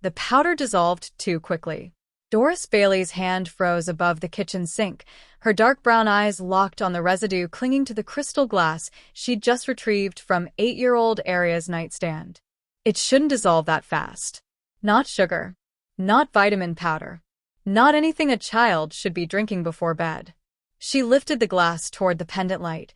The powder dissolved too quickly. Doris Bailey's hand froze above the kitchen sink, her dark brown eyes locked on the residue clinging to the crystal glass she'd just retrieved from 8-year-old Aria's nightstand. It shouldn't dissolve that fast. Not sugar. Not vitamin powder. Not anything a child should be drinking before bed. She lifted the glass toward the pendant light,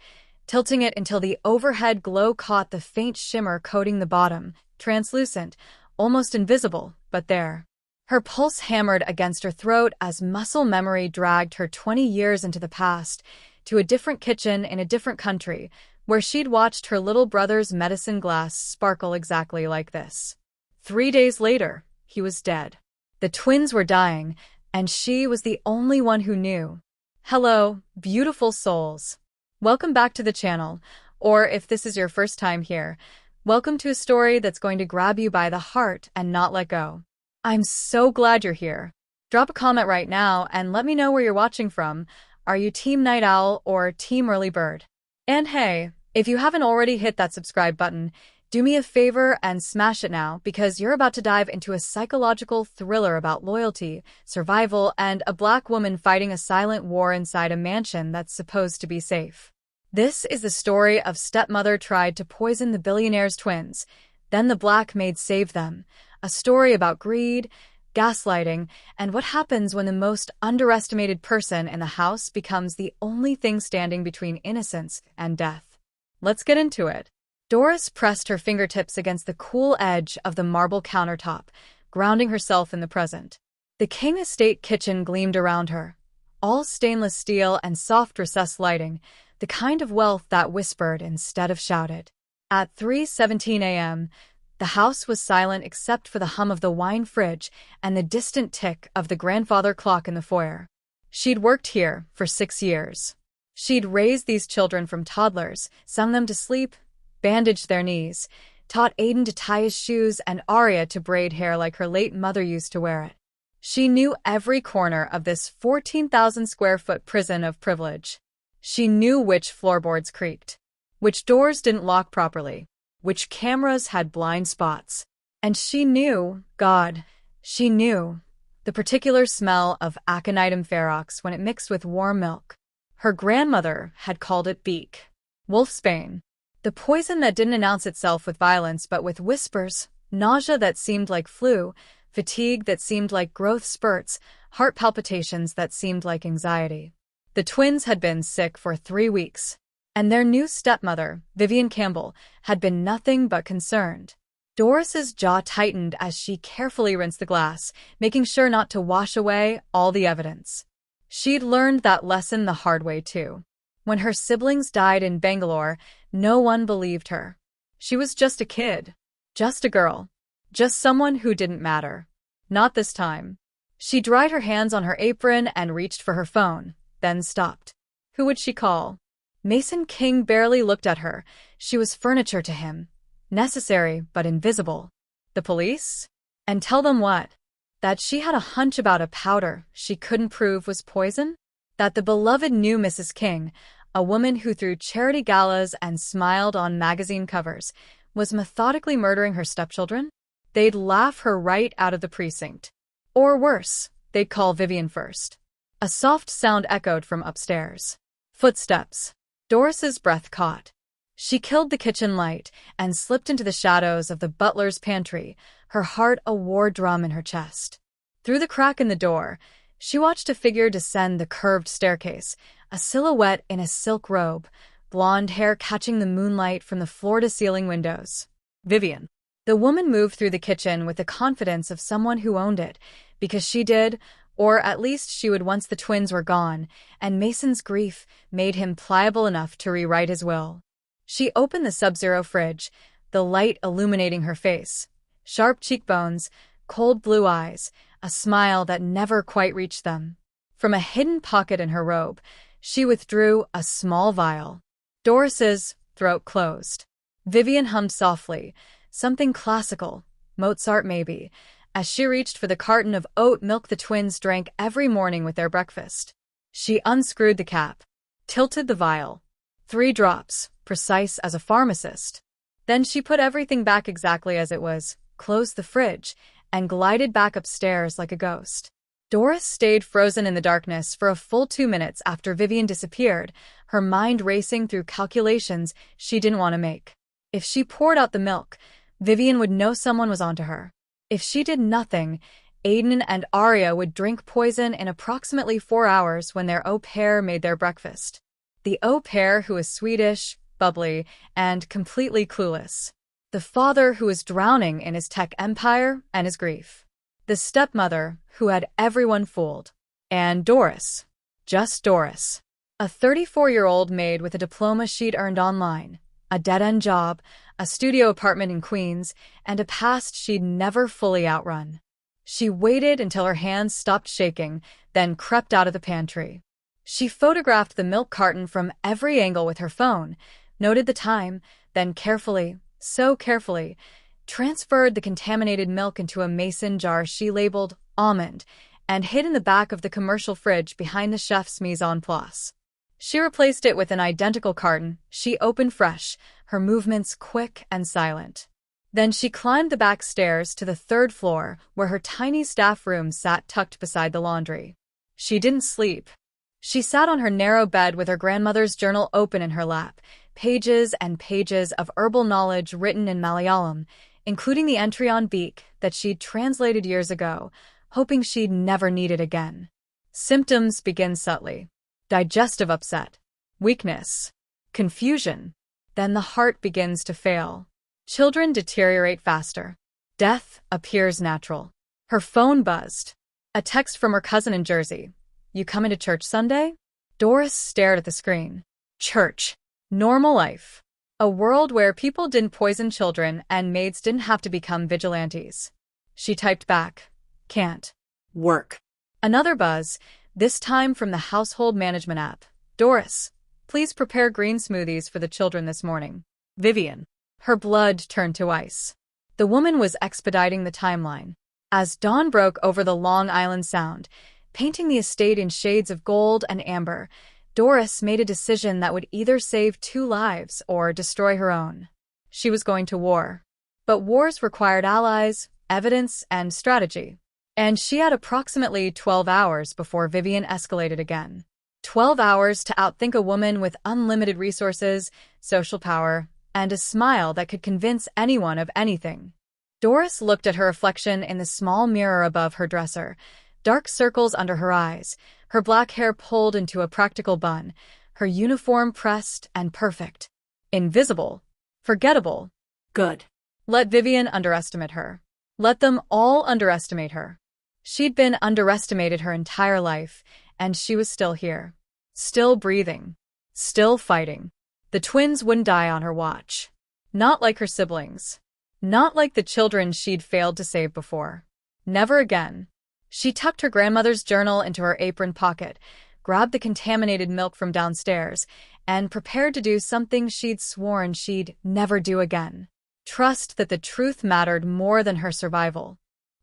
tilting it until the overhead glow caught the faint shimmer coating the bottom, translucent, almost invisible, but there. Her pulse hammered against her throat as muscle memory dragged her 20 years into the past, to a different kitchen in a different country, where she'd watched her little brother's medicine glass sparkle exactly like this. 3 days later, he was dead. The twins were dying, and she was the only one who knew. Hello, beautiful souls. Welcome back to the channel, or if this is your first time here, welcome to a story that's going to grab you by the heart and not let go. I'm so glad you're here. Drop a comment right now and let me know where you're watching from. Are you Team Night Owl or Team Early Bird? And hey, if you haven't already hit that subscribe button, do me a favor and smash it now, because you're about to dive into a psychological thriller about loyalty, survival, and a black woman fighting a silent war inside a mansion that's supposed to be safe. This is the story of Stepmother tried to poison the billionaire's twins, then the black maid saved them. A story about greed, gaslighting, and what happens when the most underestimated person in the house becomes the only thing standing between innocence and death. Let's get into it. Doris pressed her fingertips against the cool edge of the marble countertop, grounding herself in the present. The King Estate kitchen gleamed around her, all stainless steel and soft recessed lighting, the kind of wealth that whispered instead of shouted. At 3:17 a.m., the house was silent except for the hum of the wine fridge and the distant tick of the grandfather clock in the foyer. She'd worked here for 6 years. She'd raised these children from toddlers, sung them to sleep, bandaged their knees, taught Aiden to tie his shoes and Aria to braid hair like her late mother used to wear it. She knew every corner of this 14,000-square-foot prison of privilege. She knew which floorboards creaked, which doors didn't lock properly, which cameras had blind spots. And she knew, she knew, the particular smell of aconitum ferox when it mixed with warm milk. Her grandmother had called it beak, wolfsbane, the poison that didn't announce itself with violence but with whispers, nausea that seemed like flu, fatigue that seemed like growth spurts, heart palpitations that seemed like anxiety. The twins had been sick for 3 weeks, and their new stepmother, Vivian Campbell, had been nothing but concerned. Doris's jaw tightened as she carefully rinsed the glass, making sure not to wash away all the evidence. She'd learned that lesson the hard way too. When her siblings died in Bangalore, no one believed her. She was just a kid, just a girl, just someone who didn't matter. Not this time. She dried her hands on her apron and reached for her phone, then stopped. Who would she call? Mason King barely looked at her. She was furniture to him. Necessary, but invisible. The police? And tell them what? That she had a hunch about a powder she couldn't prove was poison? That the beloved new Mrs. King, a woman who threw charity galas and smiled on magazine covers, was methodically murdering her stepchildren? They'd laugh her right out of the precinct. Or worse, they'd call Vivian first. A soft sound echoed from upstairs. Footsteps. Doris's breath caught. She killed the kitchen light and slipped into the shadows of the butler's pantry, her heart a war drum in her chest. Through the crack in the door, she watched a figure descend the curved staircase, a silhouette in a silk robe, blonde hair catching the moonlight from the floor-to-ceiling windows. Vivian. The woman moved through the kitchen with the confidence of someone who owned it, because she did, or at least she would once the twins were gone, and Mason's grief made him pliable enough to rewrite his will. She opened the Sub-Zero fridge, the light illuminating her face. Sharp cheekbones, cold blue eyes, a smile that never quite reached them. From a hidden pocket in her robe, she withdrew a small vial. Doris's throat closed. Vivian hummed softly, something classical, Mozart maybe, as she reached for the carton of oat milk the twins drank every morning with their breakfast. She unscrewed the cap, tilted the vial. 3 drops, precise as a pharmacist. Then she put everything back exactly as it was, closed the fridge, and glided back upstairs like a ghost. Doris stayed frozen in the darkness for a full 2 minutes after Vivian disappeared, her mind racing through calculations she didn't want to make. If she poured out the milk, Vivian would know someone was onto her. If she did nothing, Aiden and Arya would drink poison in approximately 4 hours when their au pair made their breakfast. The au pair who was Swedish, bubbly, and completely clueless. The father who was drowning in his tech empire and his grief. The stepmother who had everyone fooled. And Doris. Just Doris. A 34-year-old maid with a diploma she'd earned online, a dead-end job, a studio apartment in Queens, and a past she'd never fully outrun. She waited until her hands stopped shaking, then crept out of the pantry. She photographed the milk carton from every angle with her phone, noted the time, then carefully, so carefully, transferred the contaminated milk into a mason jar she labeled almond and hid in the back of the commercial fridge behind the chef's mise en place. She replaced it with an identical carton she opened fresh, her movements quick and silent. Then she climbed the back stairs to the 3rd floor where her tiny staff room sat tucked beside the laundry. She didn't sleep. She sat on her narrow bed with her grandmother's journal open in her lap, pages and pages of herbal knowledge written in Malayalam, including the entry on beak that she'd translated years ago, hoping she'd never need it again. Symptoms begin subtly. Digestive upset, weakness, confusion. Then the heart begins to fail. Children deteriorate faster. Death appears natural. Her phone buzzed. A text from her cousin in Jersey. "You coming to church Sunday?" Doris stared at the screen. Church. Normal life. A world where people didn't poison children and maids didn't have to become vigilantes. She typed back. "Can't. Work." Another buzz, this time from the household management app. "Doris, please prepare green smoothies for the children this morning. Vivian." Her blood turned to ice. The woman was expediting the timeline. As dawn broke over the Long Island Sound, painting the estate in shades of gold and amber, Doris made a decision that would either save 2 lives or destroy her own. She was going to war. But wars required allies, evidence, and strategy. And she had approximately 12 hours before Vivian escalated again. 12 hours to outthink a woman with unlimited resources, social power, and a smile that could convince anyone of anything. Doris looked at her reflection in the small mirror above her dresser, dark circles under her eyes, her black hair pulled into a practical bun, her uniform pressed and perfect. Invisible. Forgettable. Good. Let Vivian underestimate her. Let them all underestimate her. She'd been underestimated her entire life, and she was still here. Still breathing. Still fighting. The twins wouldn't die on her watch. Not like her siblings. Not like the children she'd failed to save before. Never again. She tucked her grandmother's journal into her apron pocket, grabbed the contaminated milk from downstairs, and prepared to do something she'd sworn she'd never do again. Trust that the truth mattered more than her survival.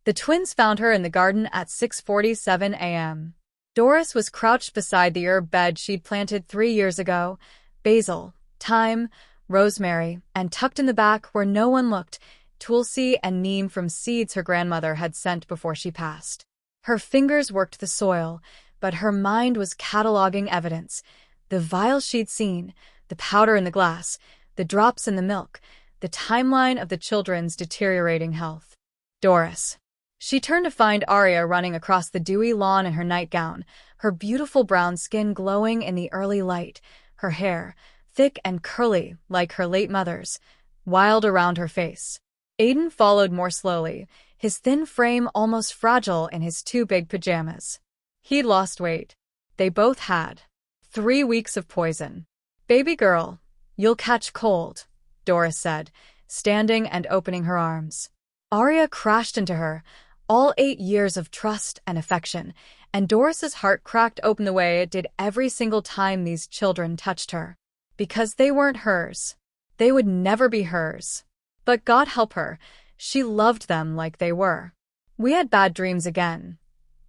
The twins found her in the garden at 6:47 a.m. Doris was crouched beside the herb bed she'd planted 3 years ago, basil, thyme, rosemary, and tucked in the back where no one looked, tulsi and neem from seeds her grandmother had sent before she passed. Her fingers worked the soil, but her mind was cataloging evidence. The vial she'd seen, the powder in the glass, the drops in the milk, the timeline of the children's deteriorating health. Doris. She turned to find Arya running across the dewy lawn in her nightgown, her beautiful brown skin glowing in the early light, her hair, thick and curly like her late mother's, wild around her face. Aiden followed more slowly, his thin frame almost fragile in his 2 big pajamas. He'd lost weight. They both had. 3 weeks of poison. "Baby girl, you'll catch cold," Doris said, standing and opening her arms. Arya crashed into her, all 8 years of trust and affection, and Doris's heart cracked open the way it did every single time these children touched her. Because they weren't hers. They would never be hers. But God help her, she loved them like they were. "We had bad dreams again,"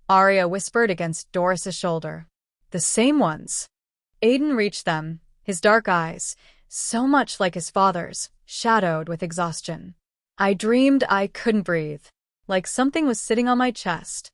Arya whispered against Doris's shoulder. "The same ones." Aiden reached them, his dark eyes, so much like his father's, shadowed with exhaustion. "I dreamed I couldn't breathe. like something was sitting on my chest.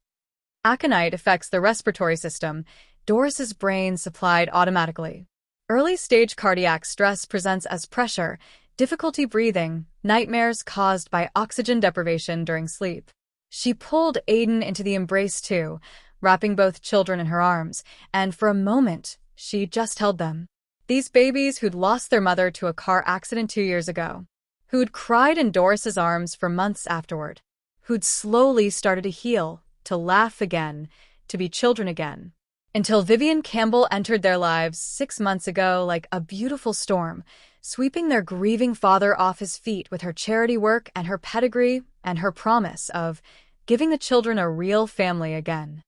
Aconite affects the respiratory system. Doris's brain supplied automatically. Early-stage cardiac stress presents as pressure, difficulty breathing, nightmares caused by oxygen deprivation during sleep. She pulled Aiden into the embrace too, wrapping both children in her arms, and for a moment, she just held them. These babies who'd lost their mother to a car accident 2 years ago, who'd cried in Doris's arms for months afterward, who'd slowly started to heal, to laugh again, to be children again. Until Vivian Campbell entered their lives 6 months ago like a beautiful storm, sweeping their grieving father off his feet with her charity work and her pedigree and her promise of giving the children a real family again.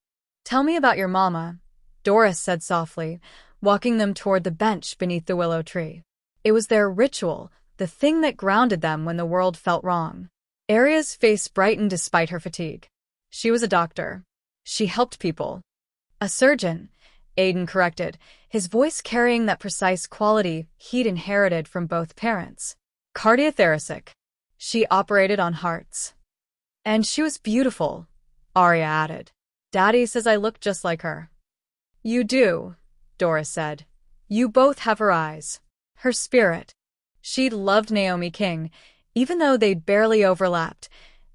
"Tell me about your mama," Doris said softly, walking them toward the bench beneath the willow tree. It was their ritual, the thing that grounded them when the world felt wrong. Aria's face brightened despite her fatigue. She was a doctor. She helped people. "A surgeon," Aiden corrected, his voice carrying that precise quality he'd inherited from both parents. "Cardiothoracic. She operated on hearts." "And she was beautiful," Aria added. "Daddy says I look just like her." "You do," Doris said. "You both have her eyes. Her spirit." She'd loved Naomi King, even though they'd barely overlapped.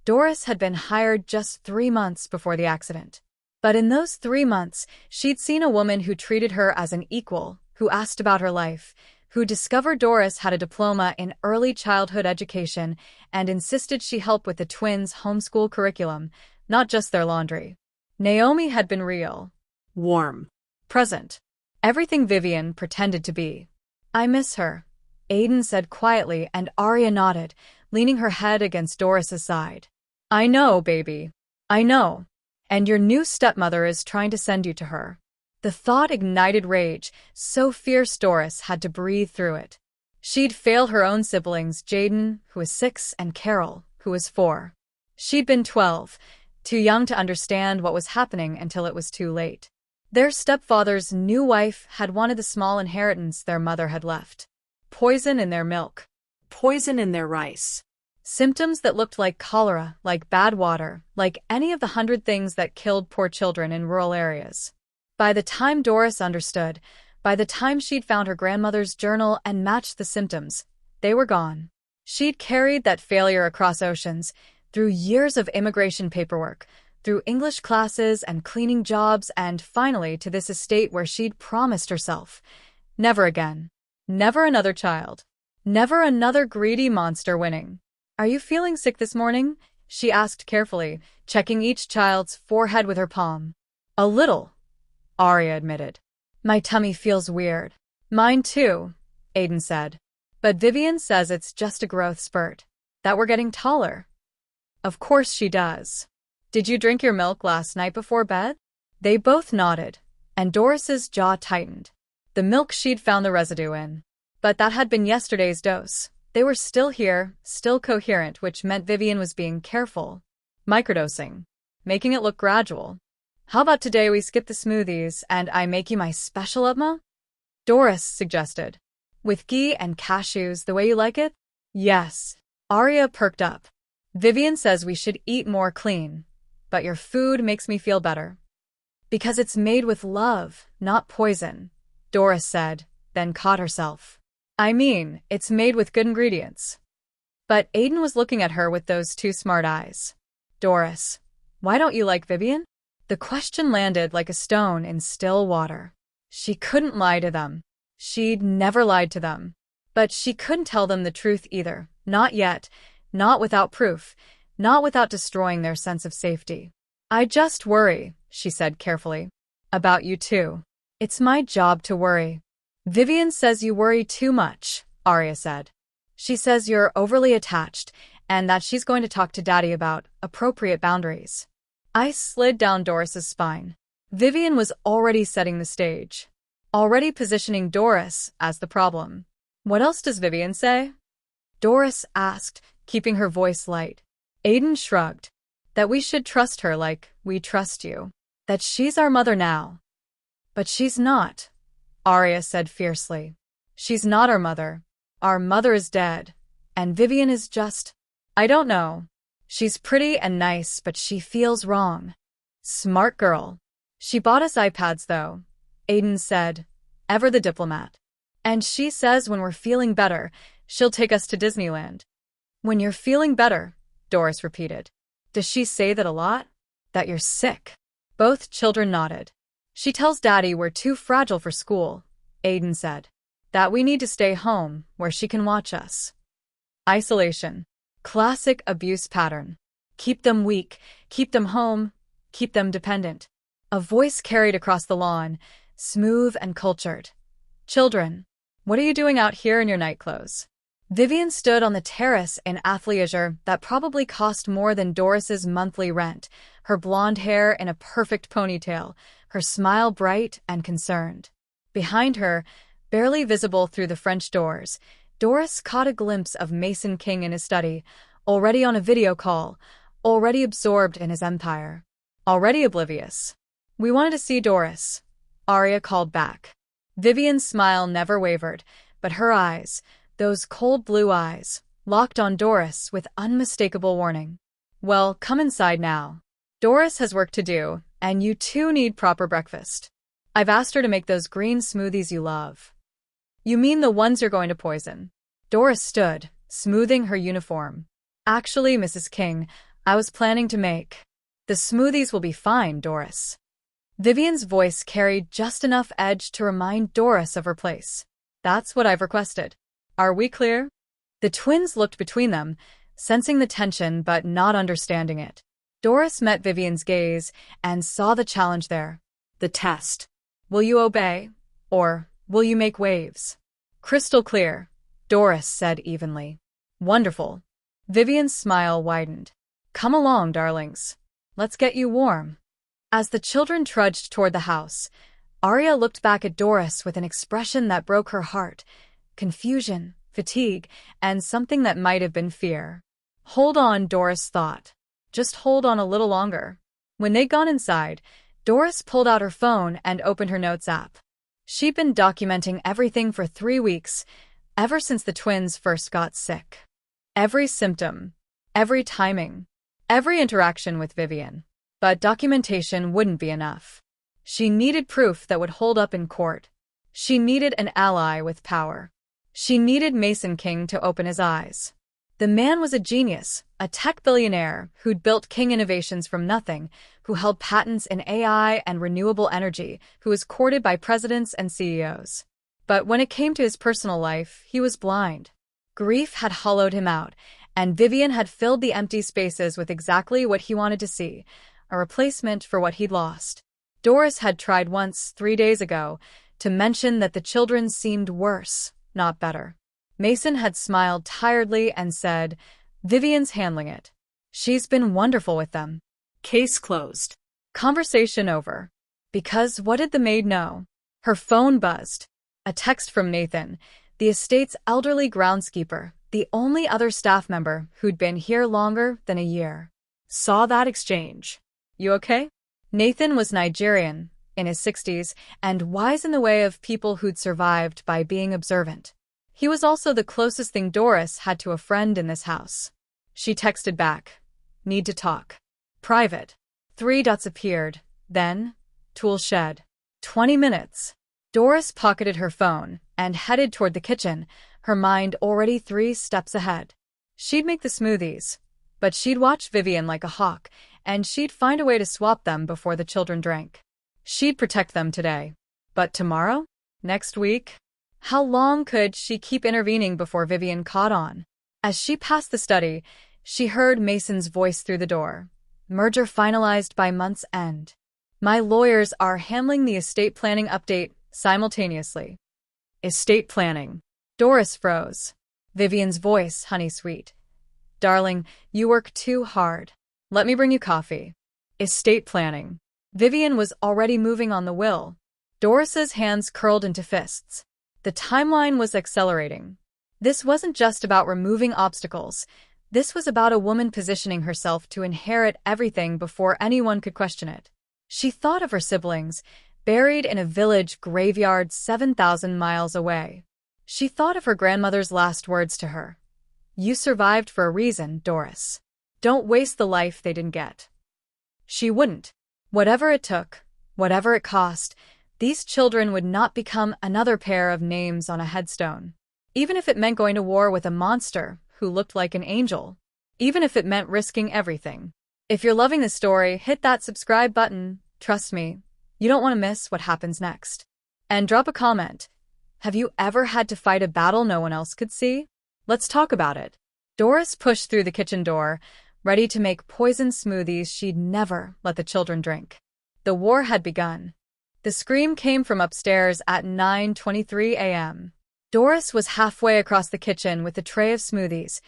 Doris had been hired just 3 months before the accident. But in those 3 months, she'd seen a woman who treated her as an equal, who asked about her life, who discovered Doris had a diploma in early childhood education and insisted she help with the twins' homeschool curriculum, not just their laundry. Naomi had been real. Warm. Present. Everything Vivian pretended to be. "I miss her," Aiden said quietly, and Aria nodded, leaning her head against Doris's side. "I know, baby. I know. And your new stepmother is trying to send you to her." The thought ignited rage, so fierce Doris had to breathe through it. She'd failed her own siblings, Jaden, who was 6, and Carol, who was 4. She'd been 12, too young to understand what was happening until it was too late. Their stepfather's new wife had wanted the small inheritance their mother had left. Poison in their milk. Poison in their rice. Symptoms that looked like cholera, like bad water, like any of the 100 things that killed poor children in rural areas. By the time Doris understood, by the time she'd found her grandmother's journal and matched the symptoms, they were gone. She'd carried that failure across oceans, through years of immigration paperwork, through English classes and cleaning jobs, and finally to this estate where she'd promised herself, never again. Never another child. Never another greedy monster winning. "Are you feeling sick this morning?" she asked carefully, checking each child's forehead with her palm. "A little," Aria admitted. "My tummy feels weird." "Mine too," Aiden said. "But Vivian says it's just a growth spurt. That we're getting taller." "Of course she does. Did you drink your milk last night before bed?" They both nodded, and Doris's jaw tightened. The milk she'd found the residue in. But that had been yesterday's dose. They were still here, still coherent, which meant Vivian was being careful. Microdosing. Making it look gradual. "How about today we skip the smoothies and I make you my special upma?" Doris suggested. "With ghee and cashews, the way you like it?" "Yes." Aria perked up. "Vivian says we should eat more clean, but your food makes me feel better." "Because it's made with love, not poison," Doris said, then caught herself. "I mean, it's made with good ingredients." But Aiden was looking at her with those 2 smart eyes. "Doris, why don't you like Vivian?" The question landed like a stone in still water. She couldn't lie to them. She'd never lied to them. But she couldn't tell them the truth either. Not yet. Not without proof. Not without destroying their sense of safety. "I just worry," she said carefully. "About you too. It's my job to worry." "Vivian says you worry too much," Aria said. "She says you're overly attached, and that she's going to talk to Daddy about appropriate boundaries." I slid down Doris's spine. Vivian was already setting the stage. Already positioning Doris as the problem. "What else does Vivian say?" Doris asked, keeping her voice light. Aiden shrugged. "That we should trust her like we trust you. That she's our mother now." "But she's not," Aria said fiercely. "She's not our mother. Our mother is dead. And Vivian is just—" "I don't know." She's pretty and nice, but she feels wrong. Smart girl. She bought us iPads, though, Aiden said, ever the diplomat. And she says when we're feeling better, she'll take us to Disneyland. When you're feeling better, Doris repeated. Does she say that a lot? That you're sick? Both children nodded. She tells Daddy we're too fragile for school, Aiden said. That we need to stay home, where she can watch us. Isolation. Classic abuse pattern. Keep them weak, keep them home, keep them dependent. A voice carried across the lawn, smooth and cultured. Children, what are you doing out here in your night clothes? Vivian stood on the terrace in athleisure that probably cost more than Doris's monthly rent, her blonde hair in a perfect ponytail, her smile bright and concerned. Behind her, barely visible through the French doors, Doris caught a glimpse of Mason King in his study, already on a video call, already absorbed in his empire, already oblivious. We wanted to see Doris, Arya called back. Vivian's smile never wavered, but her eyes, those cold blue eyes, locked on Doris with unmistakable warning. Well, come inside now. Doris has work to do, and you two need proper breakfast. I've asked her to make those green smoothies you love. You mean the ones you're going to poison? Doris stood, smoothing her uniform. Actually, Mrs. King, I was planning to make. The smoothies will be fine, Doris. Vivian's voice carried just enough edge to remind Doris of her place. That's what I've requested. Are we clear? The twins looked between them, sensing the tension but not understanding it. Doris met Vivian's gaze and saw the challenge there. The test. Will you obey, or will you make waves? Crystal clear, Doris said evenly. Wonderful. Vivian's smile widened. Come along, darlings. Let's get you warm. As the children trudged toward the house, Arya looked back at Doris with an expression that broke her heart. Confusion, fatigue, and something that might have been fear. Hold on, Doris thought. Just hold on a little longer. When they'd gone inside, Doris pulled out her phone and opened her notes app. She'd been documenting everything for 3 weeks, ever since the twins first got sick. Every symptom, every timing, every interaction with Vivian. But documentation wouldn't be enough. She needed proof that would hold up in court. She needed an ally with power. She needed Mason King to open his eyes. The man was a genius, a tech billionaire who'd built King Innovations from nothing, who held patents in AI and renewable energy, who was courted by presidents and CEOs. But when it came to his personal life, he was blind. Grief had hollowed him out, and Vivian had filled the empty spaces with exactly what he wanted to see, a replacement for what he'd lost. Doris had tried once, 3 days ago, to mention that the children seemed worse, not better. Mason had smiled tiredly and said, Vivian's handling it. She's been wonderful with them. Case closed. Conversation over. Because what did the maid know? Her phone buzzed. A text from Nathan, the estate's elderly groundskeeper, the only other staff member who'd been here longer than a year. Saw that exchange. You okay? Nathan was Nigerian, in his 60s, and wise in the way of people who'd survived by being observant. He was also the closest thing Doris had to a friend in this house. She texted back. Need to talk. Private. 3 dots appeared. Then, tool shed. 20 minutes. Doris pocketed her phone and headed toward the kitchen, her mind already 3 steps ahead. She'd make the smoothies, but she'd watch Vivian like a hawk, and she'd find a way to swap them before the children drank. She'd protect them today. But tomorrow? Next week? How long could she keep intervening before Vivian caught on? As she passed the study, she heard Mason's voice through the door. Merger finalized by month's end. My lawyers are handling the estate planning update simultaneously. Estate planning. Doris froze. Vivian's voice, honey sweet. Darling, you work too hard. Let me bring you coffee. Estate planning. Vivian was already moving on the will. Doris's hands curled into fists. The timeline was accelerating. This wasn't just about removing obstacles. This was about a woman positioning herself to inherit everything before anyone could question it. She thought of her siblings, buried in a village graveyard 7,000 miles away. She thought of her grandmother's last words to her. You survived for a reason, Doris. Don't waste the life they didn't get. She wouldn't. Whatever it took, whatever it cost, these children would not become another pair of names on a headstone. Even if it meant going to war with a monster who looked like an angel. Even if it meant risking everything. If you're loving this story, hit that subscribe button. Trust me, you don't want to miss what happens next. And drop a comment. Have you ever had to fight a battle no one else could see? Let's talk about it. Doris pushed through the kitchen door, ready to make poison smoothies she'd never let the children drink. The war had begun. The scream came from upstairs at 9:23 a.m. Doris was halfway across the kitchen with a tray of smoothies,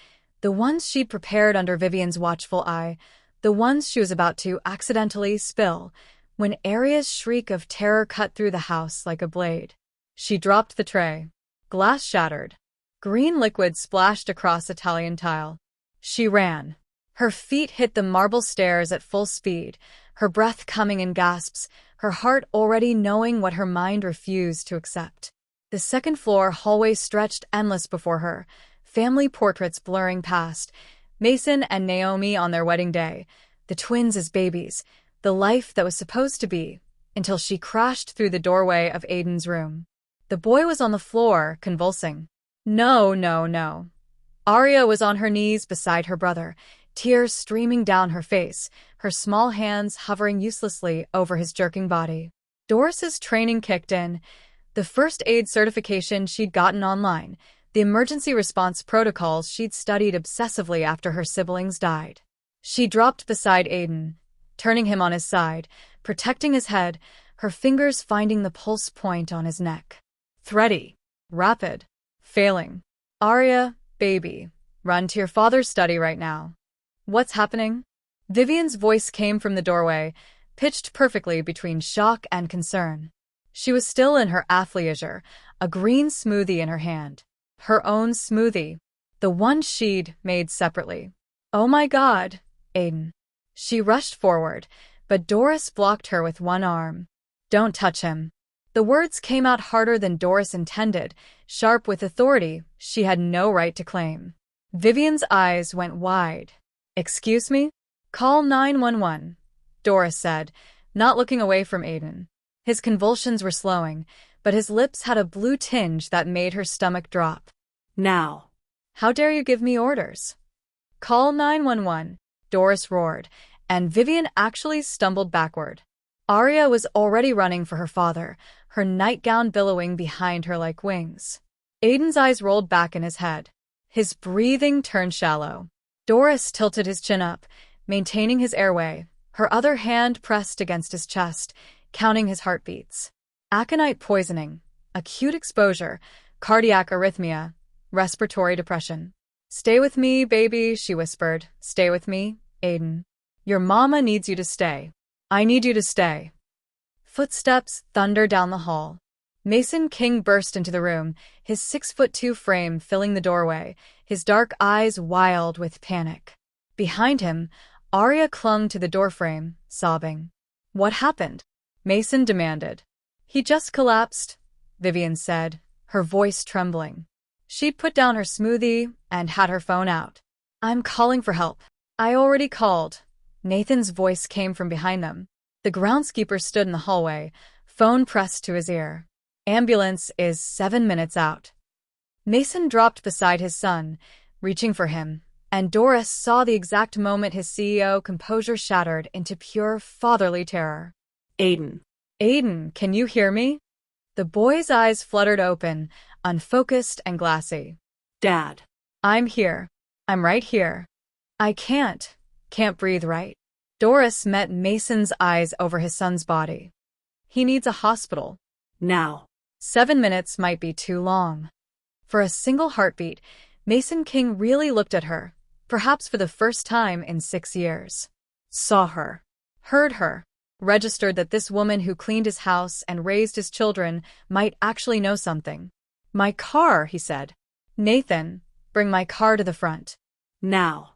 the ones she'd prepared under Vivian's watchful eye, the ones she was about to accidentally spill, when Aria's shriek of terror cut through the house like a blade. She dropped the tray. Glass shattered. Green liquid splashed across Italian tile. She ran. Her feet hit the marble stairs at full speed, her breath coming in gasps, her heart already knowing what her mind refused to accept. The second-floor hallway stretched endless before her, family portraits blurring past, Mason and Naomi on their wedding day, the twins as babies, the life that was supposed to be, until she crashed through the doorway of Aiden's room. The boy was on the floor, convulsing. No, no, no. Aria was on her knees beside her brother, tears streaming down her face, her small hands hovering uselessly over his jerking body. Doris's training kicked in, the first aid certification she'd gotten online, the emergency response protocols she'd studied obsessively after her siblings died. She dropped beside Aiden, turning him on his side, protecting his head, her fingers finding the pulse point on his neck. Thready. Rapid. Failing. Aria, baby, run to your father's study right now. What's happening? Vivian's voice came from the doorway, pitched perfectly between shock and concern. She was still in her athleisure, a green smoothie in her hand. Her own smoothie. The one she'd made separately. Oh my God, Aiden. She rushed forward, but Doris blocked her with one arm. Don't touch him. The words came out harder than Doris intended, sharp with authority she had no right to claim. Vivian's eyes went wide. Excuse me? Call 911, Doris said, not looking away from Aiden. His convulsions were slowing, but his lips had a blue tinge that made her stomach drop. Now. How dare you give me orders? Call 911, Doris roared, and Vivian actually stumbled backward. Aria was already running for her father, her nightgown billowing behind her like wings. Aiden's eyes rolled back in his head. His breathing turned shallow. Doris tilted his chin up, maintaining his airway, her other hand pressed against his chest, counting his heartbeats. Aconite poisoning, acute exposure, cardiac arrhythmia, respiratory depression. Stay with me, baby, she whispered. Stay with me, Aiden. Your mama needs you to stay. I need you to stay. Footsteps thundered down the hall. Mason King burst into the room, his 6'2" frame filling the doorway, his dark eyes wild with panic. Behind him, Aria clung to the doorframe, sobbing. What happened? Mason demanded. He just collapsed, Vivian said, her voice trembling. She'd put down her smoothie and had her phone out. I'm calling for help. I already called. Nathan's voice came from behind them. The groundskeeper stood in the hallway, phone pressed to his ear. Ambulance is 7 minutes out. Mason dropped beside his son, reaching for him, and Doris saw the exact moment his CEO composure shattered into pure fatherly terror. Aiden. Aiden, can you hear me? The boy's eyes fluttered open, unfocused and glassy. Dad. I'm here. I'm right here. I can't breathe right. Doris met Mason's eyes over his son's body. He needs a hospital. Now. 7 minutes might be too long. For a single heartbeat, Mason King really looked at her, perhaps for the first time in 6 years. Saw her. Heard her. Registered that this woman who cleaned his house and raised his children might actually know something. My car, he said. Nathan, bring my car to the front. Now.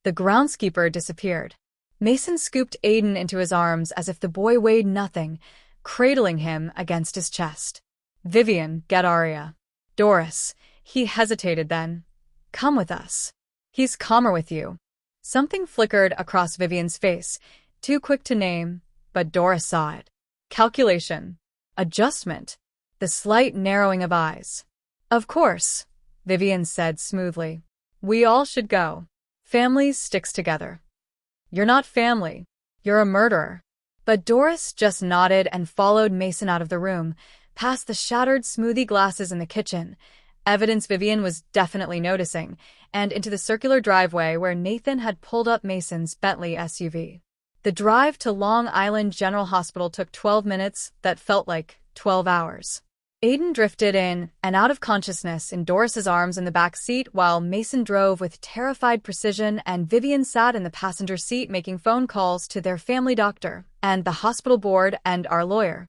The groundskeeper disappeared. Mason scooped Aiden into his arms as if the boy weighed nothing, cradling him against his chest. Vivian, get Aria. Doris. He hesitated then. Come with us. He's calmer with you. Something flickered across Vivian's face, too quick to name, but Doris saw it. Calculation. Adjustment. The slight narrowing of eyes. Of course, Vivian said smoothly. We all should go. Family sticks together. You're not family. You're a murderer. But Doris just nodded and followed Mason out of the room, past the shattered smoothie glasses in the kitchen, evidence Vivian was definitely noticing, and into the circular driveway where Nathan had pulled up Mason's Bentley SUV. The drive to Long Island General Hospital took 12 minutes that felt like 12 hours. Aiden drifted in and out of consciousness in Doris's arms in the back seat while Mason drove with terrified precision and Vivian sat in the passenger seat making phone calls to their family doctor and the hospital board and our lawyer.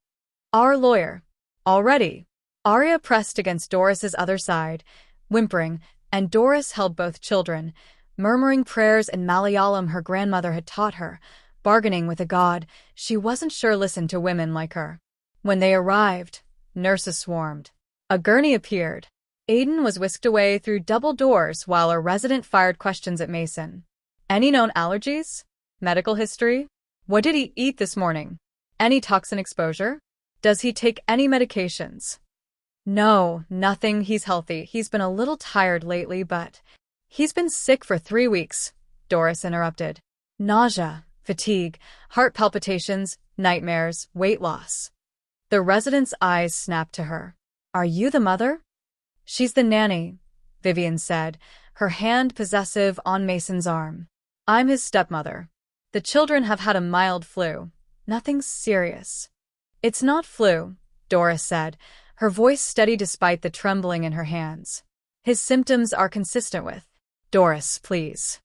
Our lawyer. Already. Arya pressed against Doris's other side, whimpering, and Doris held both children, murmuring prayers in Malayalam her grandmother had taught her, bargaining with a god she wasn't sure listened to women like her. When they arrived, nurses swarmed. A gurney appeared. Aiden was whisked away through double doors while a resident fired questions at Mason. Any known allergies? Medical history? What did he eat this morning? Any toxin exposure? Does he take any medications? No, nothing. He's healthy. He's been a little tired lately, but he's been sick for 3 weeks, Doris interrupted. Nausea, fatigue, heart palpitations, nightmares, weight loss. The resident's eyes snapped to her. Are you the mother? She's the nanny, Vivian said, her hand possessive on Mason's arm. I'm his stepmother. The children have had a mild flu. Nothing serious. It's not flu, Doris said, her voice steady despite the trembling in her hands. His symptoms are consistent with. Doris, please.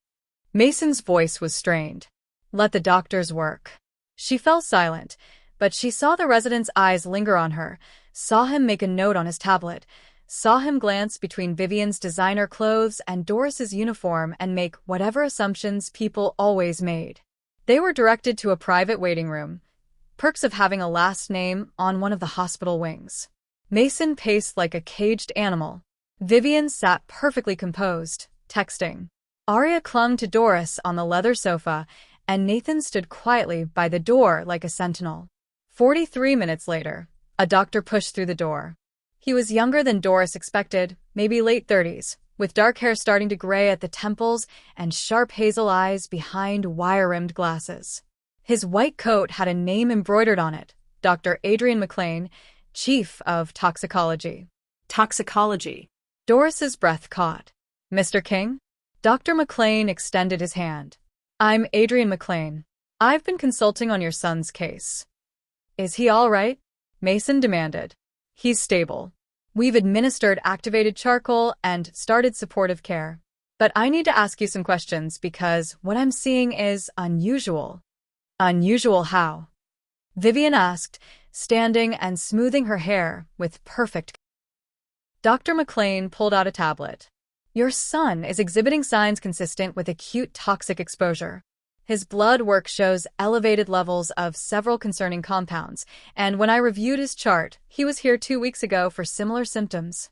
Mason's voice was strained. Let the doctors work. She fell silent, but she saw the resident's eyes linger on her, saw him make a note on his tablet, saw him glance between Vivian's designer clothes and Doris's uniform and make whatever assumptions people always made. They were directed to a private waiting room. Perks of having a last name on one of the hospital wings. Mason paced like a caged animal. Vivian sat perfectly composed, texting. Arya clung to Doris on the leather sofa, and Nathan stood quietly by the door like a sentinel. 43 minutes later, a doctor pushed through the door. He was younger than Doris expected, maybe late 30s, with dark hair starting to gray at the temples and sharp hazel eyes behind wire-rimmed glasses. His white coat had a name embroidered on it, Dr. Adrian McLean, Chief of Toxicology. Toxicology. Doris's breath caught. Mr. King? Dr. McLean extended his hand. I'm Adrian McLean. I've been consulting on your son's case. Is he all right? Mason demanded. He's stable. We've administered activated charcoal and started supportive care. But I need to ask you some questions because what I'm seeing is unusual. Unusual how? Vivian asked, standing and smoothing her hair with perfect. Dr. McLean pulled out a tablet. Your son is exhibiting signs consistent with acute toxic exposure. His blood work shows elevated levels of several concerning compounds, and when I reviewed his chart, he was here 2 weeks ago for similar symptoms.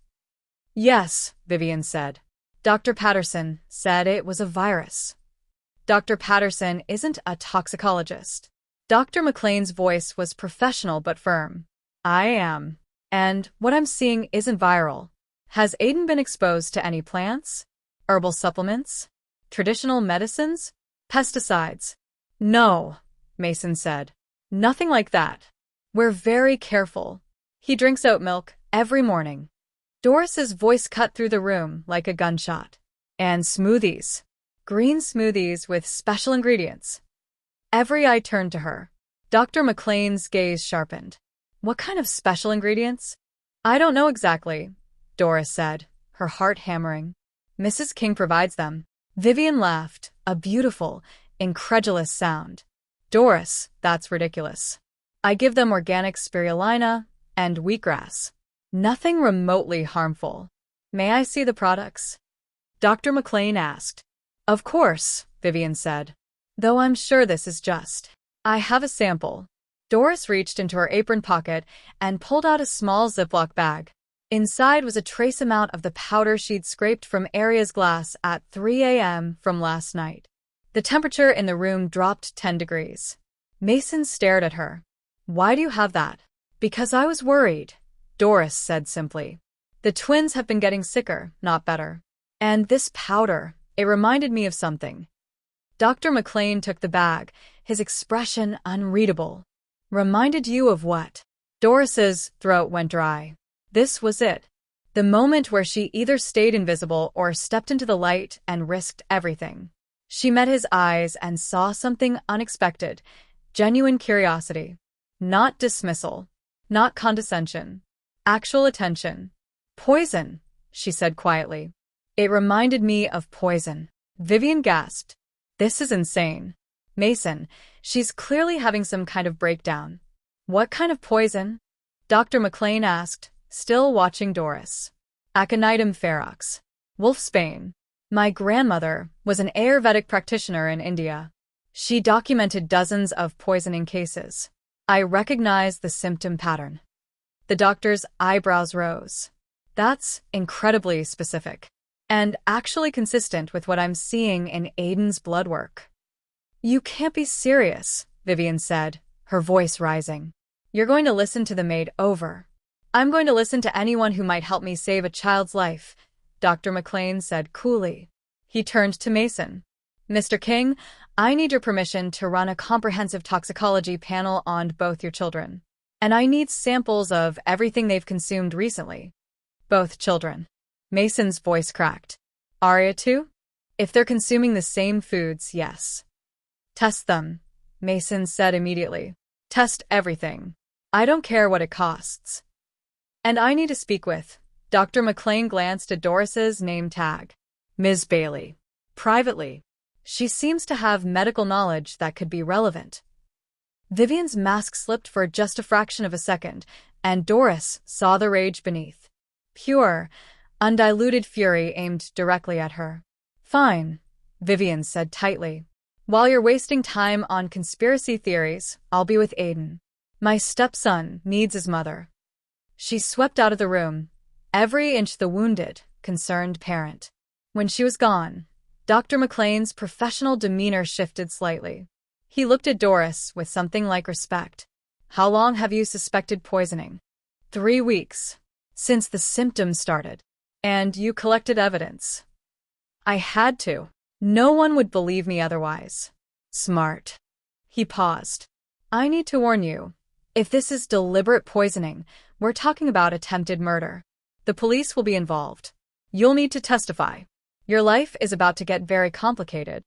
Yes, Vivian said. Dr. Patterson said it was a virus. Dr. Patterson isn't a toxicologist. Dr. McLean's voice was professional but firm. I am. And what I'm seeing isn't viral. Has Aiden been exposed to any plants? Herbal supplements? Traditional medicines? Pesticides? No, Mason said. Nothing like that. We're very careful. He drinks oat milk every morning. Doris's voice cut through the room like a gunshot. And smoothies. Green smoothies with special ingredients. Every eye turned to her. Dr. McLean's gaze sharpened. What kind of special ingredients? I don't know exactly, Doris said, her heart hammering. Mrs. King provides them. Vivian laughed, a beautiful, incredulous sound. Doris, that's ridiculous. I give them organic spirulina and wheatgrass. Nothing remotely harmful. May I see the products? Dr. McLean asked. Of course, Vivian said. Though I'm sure this is just. I have a sample. Doris reached into her apron pocket and pulled out a small Ziploc bag. Inside was a trace amount of the powder she'd scraped from Arya's glass at 3 a.m. from last night. The temperature in the room dropped 10 degrees. Mason stared at her. "Why do you have that?" "Because I was worried," Doris said simply. "The twins have been getting sicker, not better. And this powder, it reminded me of something." Dr. McLean took the bag, his expression unreadable. "Reminded you of what?" Doris's throat went dry. This was it. The moment where she either stayed invisible or stepped into the light and risked everything. She met his eyes and saw something unexpected, genuine curiosity. Not dismissal, not condescension, actual attention. "Poison," she said quietly. "It reminded me of poison." Vivian gasped. "This is insane. Mason, she's clearly having some kind of breakdown." "What kind of poison?" Dr. McLean asked, still watching Doris. "Aconitum ferox. Wolfsbane. My grandmother was an Ayurvedic practitioner in India. She documented dozens of poisoning cases. I recognize the symptom pattern." The doctor's eyebrows rose. "That's incredibly specific. And actually consistent with what I'm seeing in Aiden's blood work." "You can't be serious," Vivian said, her voice rising. "You're going to listen to the maid over." "I'm going to listen to anyone who might help me save a child's life," Dr. McLean said coolly. He turned to Mason. "Mr. King, I need your permission to run a comprehensive toxicology panel on both your children. And I need samples of everything they've consumed recently." "Both children." Mason's voice cracked. "Arya too?" "If they're consuming the same foods, yes." "Test them," Mason said immediately. "Test everything. I don't care what it costs." "And I need to speak with." Dr. McLean glanced at Doris's name tag. "Ms. Bailey. Privately. She seems to have medical knowledge that could be relevant." Vivian's mask slipped for just a fraction of a second, and Doris saw the rage beneath. Pure, undiluted fury aimed directly at her. "Fine," Vivian said tightly. "While you're wasting time on conspiracy theories, I'll be with Aiden. My stepson needs his mother." She swept out of the room, every inch the wounded, concerned parent. When she was gone, Dr. McLean's professional demeanor shifted slightly. He looked at Doris with something like respect. "How long have you suspected poisoning?" 3 weeks. Since the symptoms started. "And you collected evidence?" "I had to. No one would believe me otherwise." "Smart." He paused. "I need to warn you. If this is deliberate poisoning, we're talking about attempted murder. The police will be involved. You'll need to testify. Your life is about to get very complicated."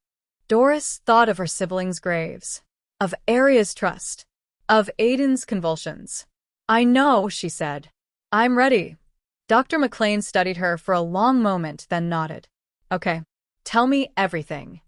Doris thought of her siblings' graves, of Arya's trust, of Aiden's convulsions. "I know," she said. "I'm ready." Dr. McLean studied her for a long moment, then nodded. "Okay, tell me everything.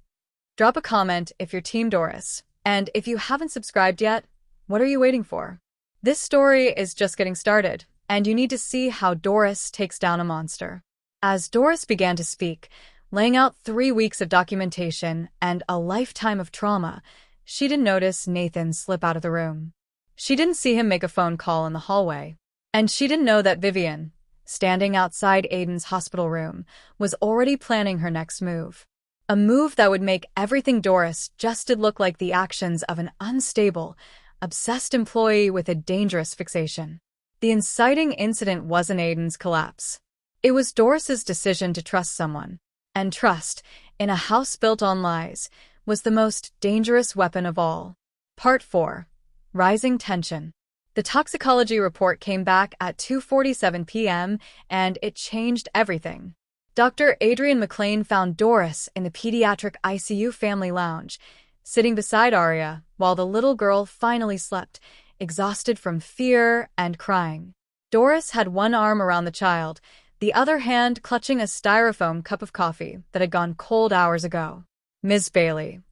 Drop a comment if you're Team Doris, and if you haven't subscribed yet, what are you waiting for? This story is just getting started, and you need to see how Doris takes down a monster." As Doris began to speak, laying out 3 weeks of documentation and a lifetime of trauma, she didn't notice Nathan slip out of the room. She didn't see him make a phone call in the hallway. And she didn't know that Vivian, standing outside Aiden's hospital room, was already planning her next move. A move that would make everything Doris just did look like the actions of an unstable, obsessed employee with a dangerous fixation. The inciting incident wasn't Aiden's collapse. It was Doris's decision to trust someone. And trust, in a house built on lies, was the most dangerous weapon of all. Part 4. Rising Tension. The toxicology report came back at 2:47 p.m., and it changed everything. Dr. Adrian McLean found Doris in the pediatric ICU family lounge, sitting beside Arya while the little girl finally slept, exhausted from fear and crying. Doris had one arm around the child, the other hand clutching a styrofoam cup of coffee that had gone cold hours ago. "Ms. Bailey."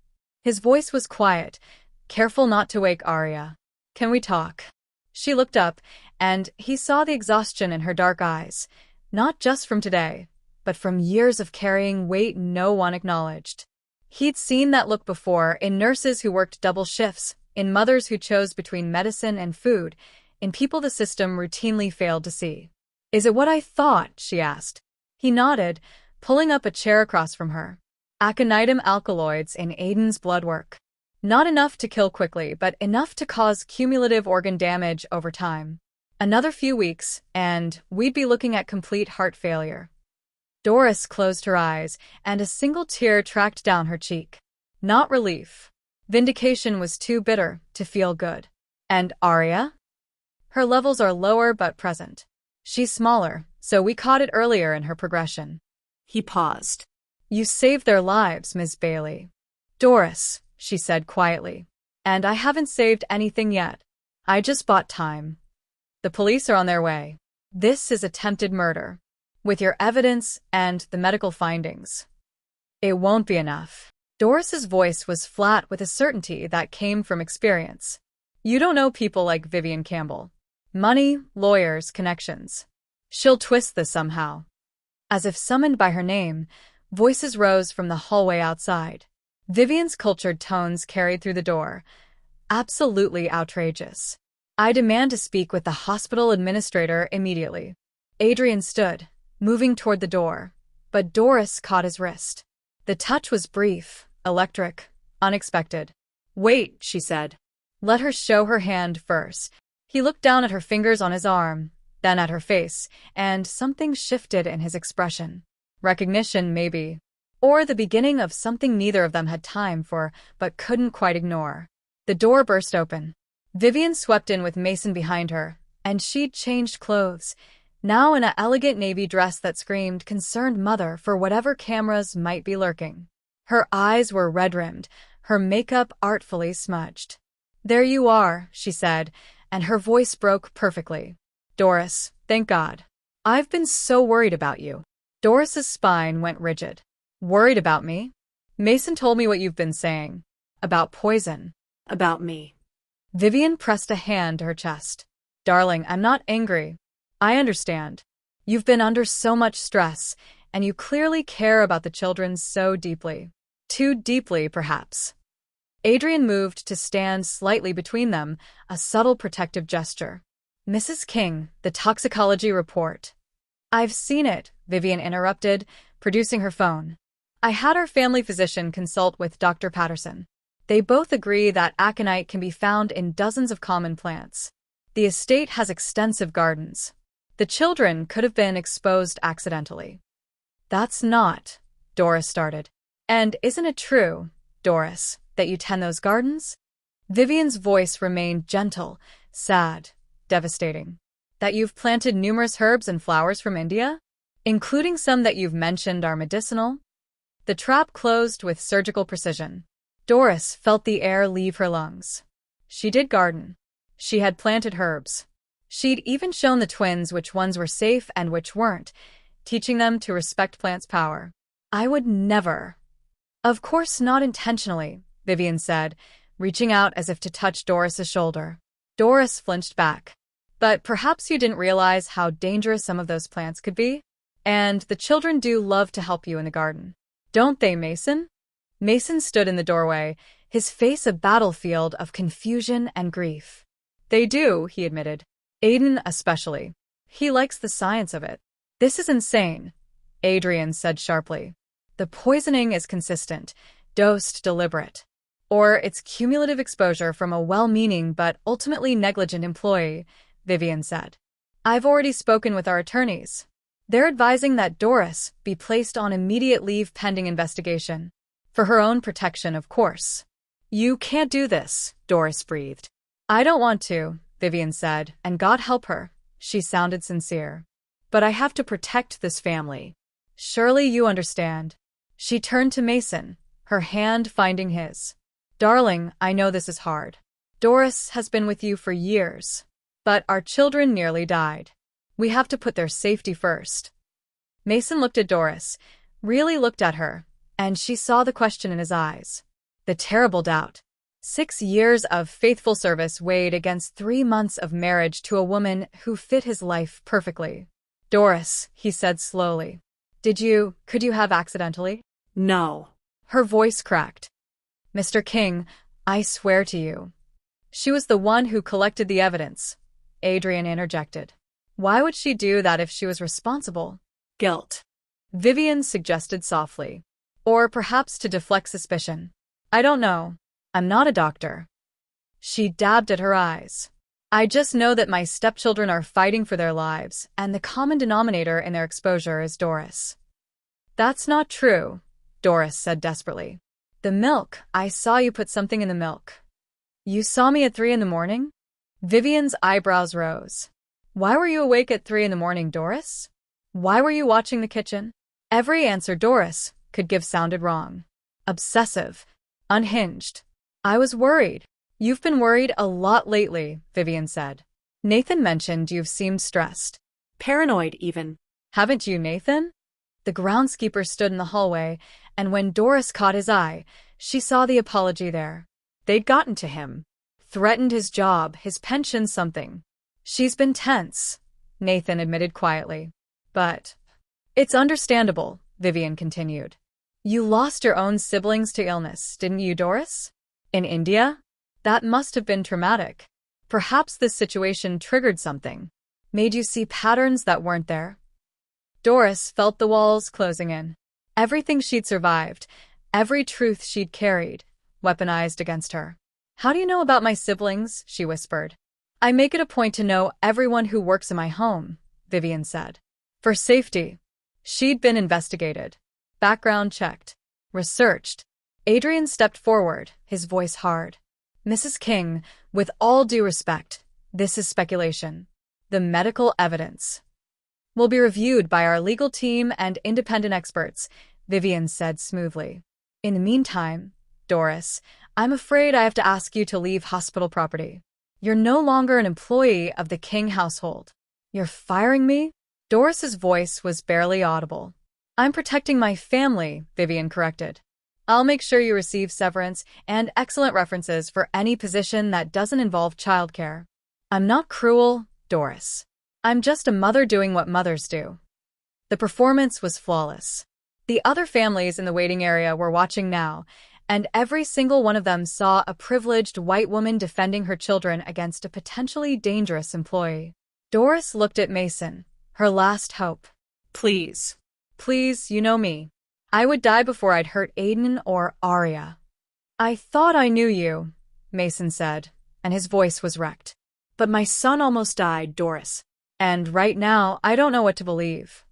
His voice was quiet, careful not to wake Arya. "Can we talk?" She looked up, and he saw the exhaustion in her dark eyes, not just from today, but from years of carrying weight no one acknowledged. He'd seen that look before in nurses who worked double shifts, in mothers who chose between medicine and food, in people the system routinely failed to see. "Is it what I thought?" she asked. He nodded, pulling up a chair across from her. aconitum alkaloids in Aiden's blood work. Not enough to kill quickly, but enough to cause cumulative organ damage over time. Another few weeks, and we'd be looking at complete heart failure. Doris closed her eyes, and a single tear tracked down her cheek. Not relief. Vindication was too bitter to feel good. And Arya? Her levels are lower but present. She's smaller, so we caught it earlier in her progression. He paused. You saved their lives, Ms. Bailey. Doris, she said quietly. And I haven't saved anything yet. I just bought time. The police are on their way. This is attempted murder. With your evidence and the medical findings. It won't be enough. Doris's voice was flat with a certainty that came from experience. You don't know people like Vivian Campbell. Money, lawyers, connections. She'll twist this somehow. As if summoned by her name, voices rose from the hallway outside. Vivian's cultured tones carried through the door. Absolutely outrageous. I demand to speak with the hospital administrator immediately. Adrian stood, moving toward the door, but Doris caught his wrist. The touch was brief, electric, unexpected. Wait, she said. Let her show her hand first. He looked down at her fingers on his arm, then at her face, and something shifted in his expression. Recognition, maybe. Or the beginning of something neither of them had time for, but couldn't quite ignore. The door burst open. Vivian swept in with Mason behind her, and she'd changed clothes, now in an elegant navy dress that screamed concerned mother for whatever cameras might be lurking. Her eyes were red-rimmed, her makeup artfully smudged. There you are, she said, and her voice broke perfectly. Doris, thank God. I've been so worried about you. Doris's spine went rigid. Worried about me? Mason told me what you've been saying. About poison. About me. Vivian pressed a hand to her chest. Darling, I'm not angry. I understand. You've been under so much stress, and you clearly care about the children so deeply. Too deeply, perhaps. Adrian moved to stand slightly between them, a subtle protective gesture. Mrs. King, the toxicology report. I've seen it, Vivian interrupted, producing her phone. I had our family physician consult with Dr. Patterson. They both agree that aconite can be found in dozens of common plants. The estate has extensive gardens. The children could have been exposed accidentally. That's not, Doris started. And isn't it true, Doris, that you tend those gardens? Vivian's voice remained gentle, sad, devastating. That you've planted numerous herbs and flowers from India? Including some that you've mentioned are medicinal? The trap closed with surgical precision. Doris felt the air leave her lungs. She did garden. She had planted herbs. She'd even shown the twins which ones were safe and which weren't, teaching them to respect plants' power. I would never. Of course not intentionally, Vivian said, reaching out as if to touch Doris's shoulder. Doris flinched back. But perhaps you didn't realize how dangerous some of those plants could be? And the children do love to help you in the garden. Don't they, Mason? Mason stood in the doorway, his face a battlefield of confusion and grief. They do, he admitted. Aiden especially. He likes the science of it. This is insane, Adrian said sharply. The poisoning is consistent, dosed deliberate. Or it's cumulative exposure from a well-meaning but ultimately negligent employee, Vivian said. I've already spoken with our attorneys. They're advising that Doris be placed on immediate leave pending investigation. For her own protection, of course. You can't do this, Doris breathed. I don't want to, Vivian said, and God help her. She sounded sincere. But I have to protect this family. Surely you understand. She turned to Mason, her hand finding his. Darling, I know this is hard. Doris has been with you for years. But our children nearly died. We have to put their safety first. Mason looked at Doris, really looked at her, and she saw the question in his eyes. The terrible doubt. 6 years of faithful service weighed against 3 months of marriage to a woman who fit his life perfectly. Doris, he said slowly. Could you have accidentally? No. Her voice cracked. Mr. King, I swear to you. She was the one who collected the evidence, Adrian interjected. Why would she do that if she was responsible? Guilt. Vivian suggested softly. Or perhaps to deflect suspicion. I don't know. I'm not a doctor. She dabbed at her eyes. I just know that my stepchildren are fighting for their lives, and the common denominator in their exposure is Doris. That's not true, Doris said desperately. The milk. I saw you put something in the milk. You saw me at 3 in the morning? Vivian's eyebrows rose. Why were you awake at 3 in the morning, Doris? Why were you watching the kitchen? Every answer Doris could give sounded wrong. Obsessive. Unhinged. I was worried. You've been worried a lot lately, Vivian said. Nathan mentioned you've seemed stressed. Paranoid, even. Haven't you, Nathan? The groundskeeper stood in the hallway, and when Doris caught his eye, she saw the apology there. They'd gotten to him. Threatened his job, his pension, something. She's been tense, Nathan admitted quietly. But it's understandable, Vivian continued. You lost your own siblings to illness, didn't you, Doris? In India? That must have been traumatic. Perhaps this situation triggered something. Made you see patterns that weren't there. Doris felt the walls closing in. Everything she'd survived, every truth she'd carried, weaponized against her. How do you know about my siblings? She whispered. I make it a point to know everyone who works in my home, Vivian said. For safety. She'd been investigated. Background checked. Researched. Adrian stepped forward, his voice hard. Mrs. King, with all due respect, this is speculation. The medical evidence will be reviewed by our legal team and independent experts, Vivian said smoothly. In the meantime, Doris, I'm afraid I have to ask you to leave hospital property. You're no longer an employee of the King household. You're firing me? Doris's voice was barely audible. I'm protecting my family, Vivian corrected. I'll make sure you receive severance and excellent references for any position that doesn't involve childcare. I'm not cruel, Doris. I'm just a mother doing what mothers do. The performance was flawless. The other families in the waiting area were watching now, and every single one of them saw a privileged white woman defending her children against a potentially dangerous employee. Doris looked at Mason, her last hope. Please. Please, you know me. I would die before I'd hurt Aiden or Arya. I thought I knew you, Mason said, and his voice was wrecked. But my son almost died, Doris. And right now, I don't know what to believe.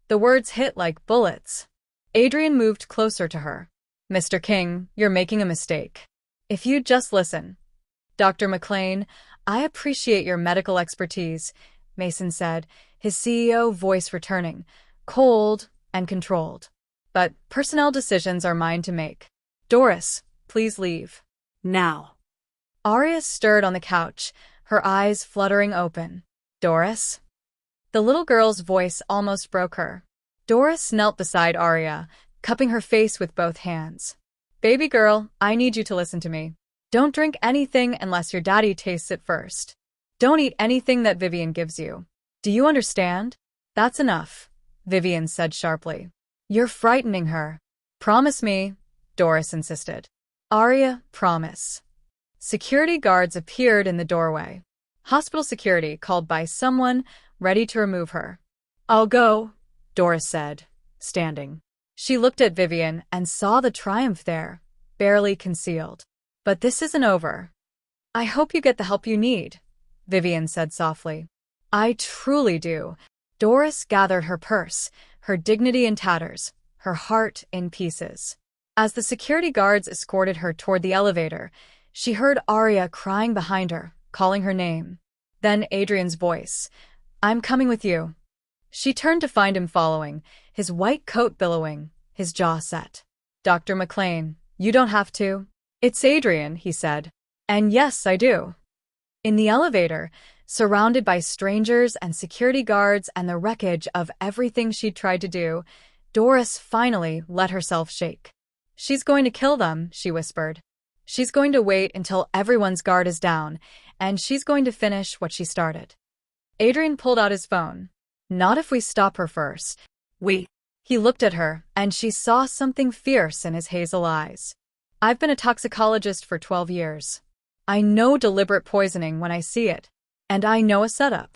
The words hit like bullets. Adrian moved closer to her. Mr. King, you're making a mistake. If you'd just listen. Dr. McLean, I appreciate your medical expertise, Mason said, his CEO voice returning, cold and controlled. But personnel decisions are mine to make. Doris, please leave. Now. Arya stirred on the couch, her eyes fluttering open. Doris? The little girl's voice almost broke her. Doris knelt beside Arya, cupping her face with both hands. Baby girl, I need you to listen to me. Don't drink anything unless your daddy tastes it first. Don't eat anything that Vivian gives you. Do you understand? That's enough, Vivian said sharply. You're frightening her. Promise me, Doris insisted. Arya, promise. Security guards appeared in the doorway. Hospital security called by someone ready to remove her. I'll go, Doris said, standing. She looked at Vivian and saw the triumph there, barely concealed. But this isn't over. I hope you get the help you need, Vivian said softly. I truly do. Doris gathered her purse, her dignity in tatters, her heart in pieces. As the security guards escorted her toward the elevator, she heard Arya crying behind her, calling her name. Then Adrian's voice. I'm coming with you. She turned to find him following, his white coat billowing, his jaw set. Dr. McLean, you don't have to. It's Adrian, he said. And yes, I do. In the elevator, surrounded by strangers and security guards and the wreckage of everything she'd tried to do, Doris finally let herself shake. She's going to kill them, she whispered. She's going to wait until everyone's guard is down, and she's going to finish what she started. Adrian pulled out his phone. Not if we stop her first. He looked at her, and she saw something fierce in his hazel eyes. I've been a toxicologist for 12 years. I know deliberate poisoning when I see it. And I know a setup.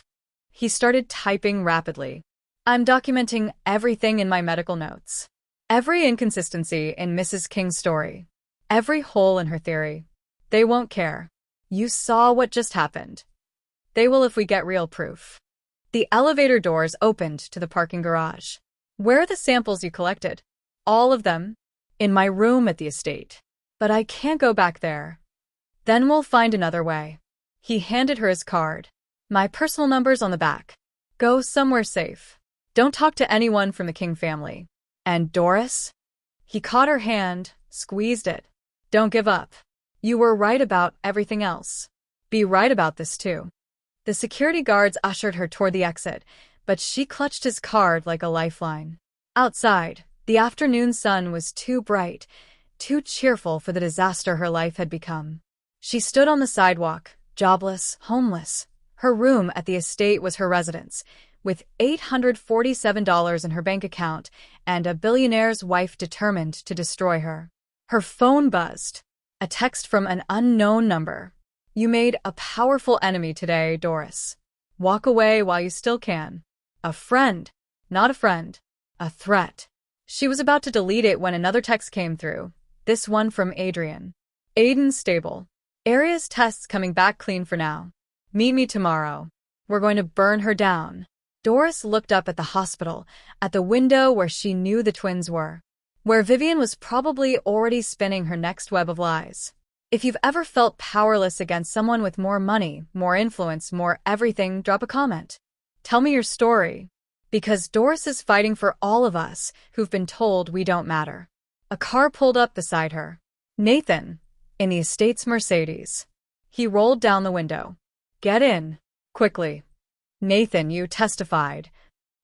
He started typing rapidly. I'm documenting everything in my medical notes. Every inconsistency in Mrs. King's story. Every hole in her theory. They won't care. You saw what just happened. They will if we get real proof. The elevator doors opened to the parking garage. Where are the samples you collected? All of them? In my room at the estate. But I can't go back there. Then we'll find another way. He handed her his card. My personal number's on the back. Go somewhere safe. Don't talk to anyone from the King family. And Doris? He caught her hand, squeezed it. Don't give up. You were right about everything else. Be right about this too. The security guards ushered her toward the exit, but she clutched his card like a lifeline. Outside, the afternoon sun was too bright, too cheerful for the disaster her life had become. She stood on the sidewalk, jobless, homeless. Her room at the estate was her residence, with $847 in her bank account and a billionaire's wife determined to destroy her. Her phone buzzed. A text from an unknown number. You made a powerful enemy today, Doris. Walk away while you still can. A friend. Not a friend. A threat. She was about to delete it when another text came through. This one from Adrian. Aiden's stable. Aria's tests coming back clean for now. Meet me tomorrow. We're going to burn her down. Doris looked up at the hospital, at the window where she knew the twins were, where Vivian was probably already spinning her next web of lies. If you've ever felt powerless against someone with more money, more influence, more everything, drop a comment. Tell me your story. Because Doris is fighting for all of us who've been told we don't matter. A car pulled up beside her. Nathan, in the estate's Mercedes. He rolled down the window. Get in. Quickly. Nathan, you testified.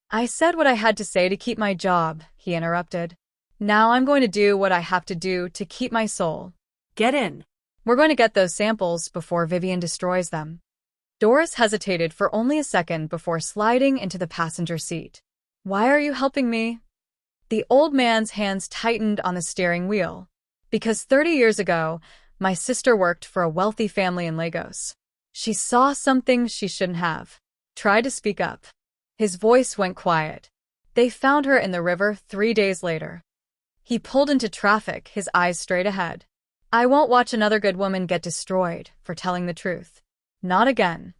I said what I had to say to keep my job, he interrupted. Now I'm going to do what I have to do to keep my soul. Get in. We're going to get those samples before Vivian destroys them. Doris hesitated for only a second before sliding into the passenger seat. Why are you helping me? The old man's hands tightened on the steering wheel. Because 30 years ago, my sister worked for a wealthy family in Lagos. She saw something she shouldn't have. Try to speak up. His voice went quiet. They found her in the river 3 days later. He pulled into traffic, his eyes straight ahead. I won't watch another good woman get destroyed for telling the truth. Not again.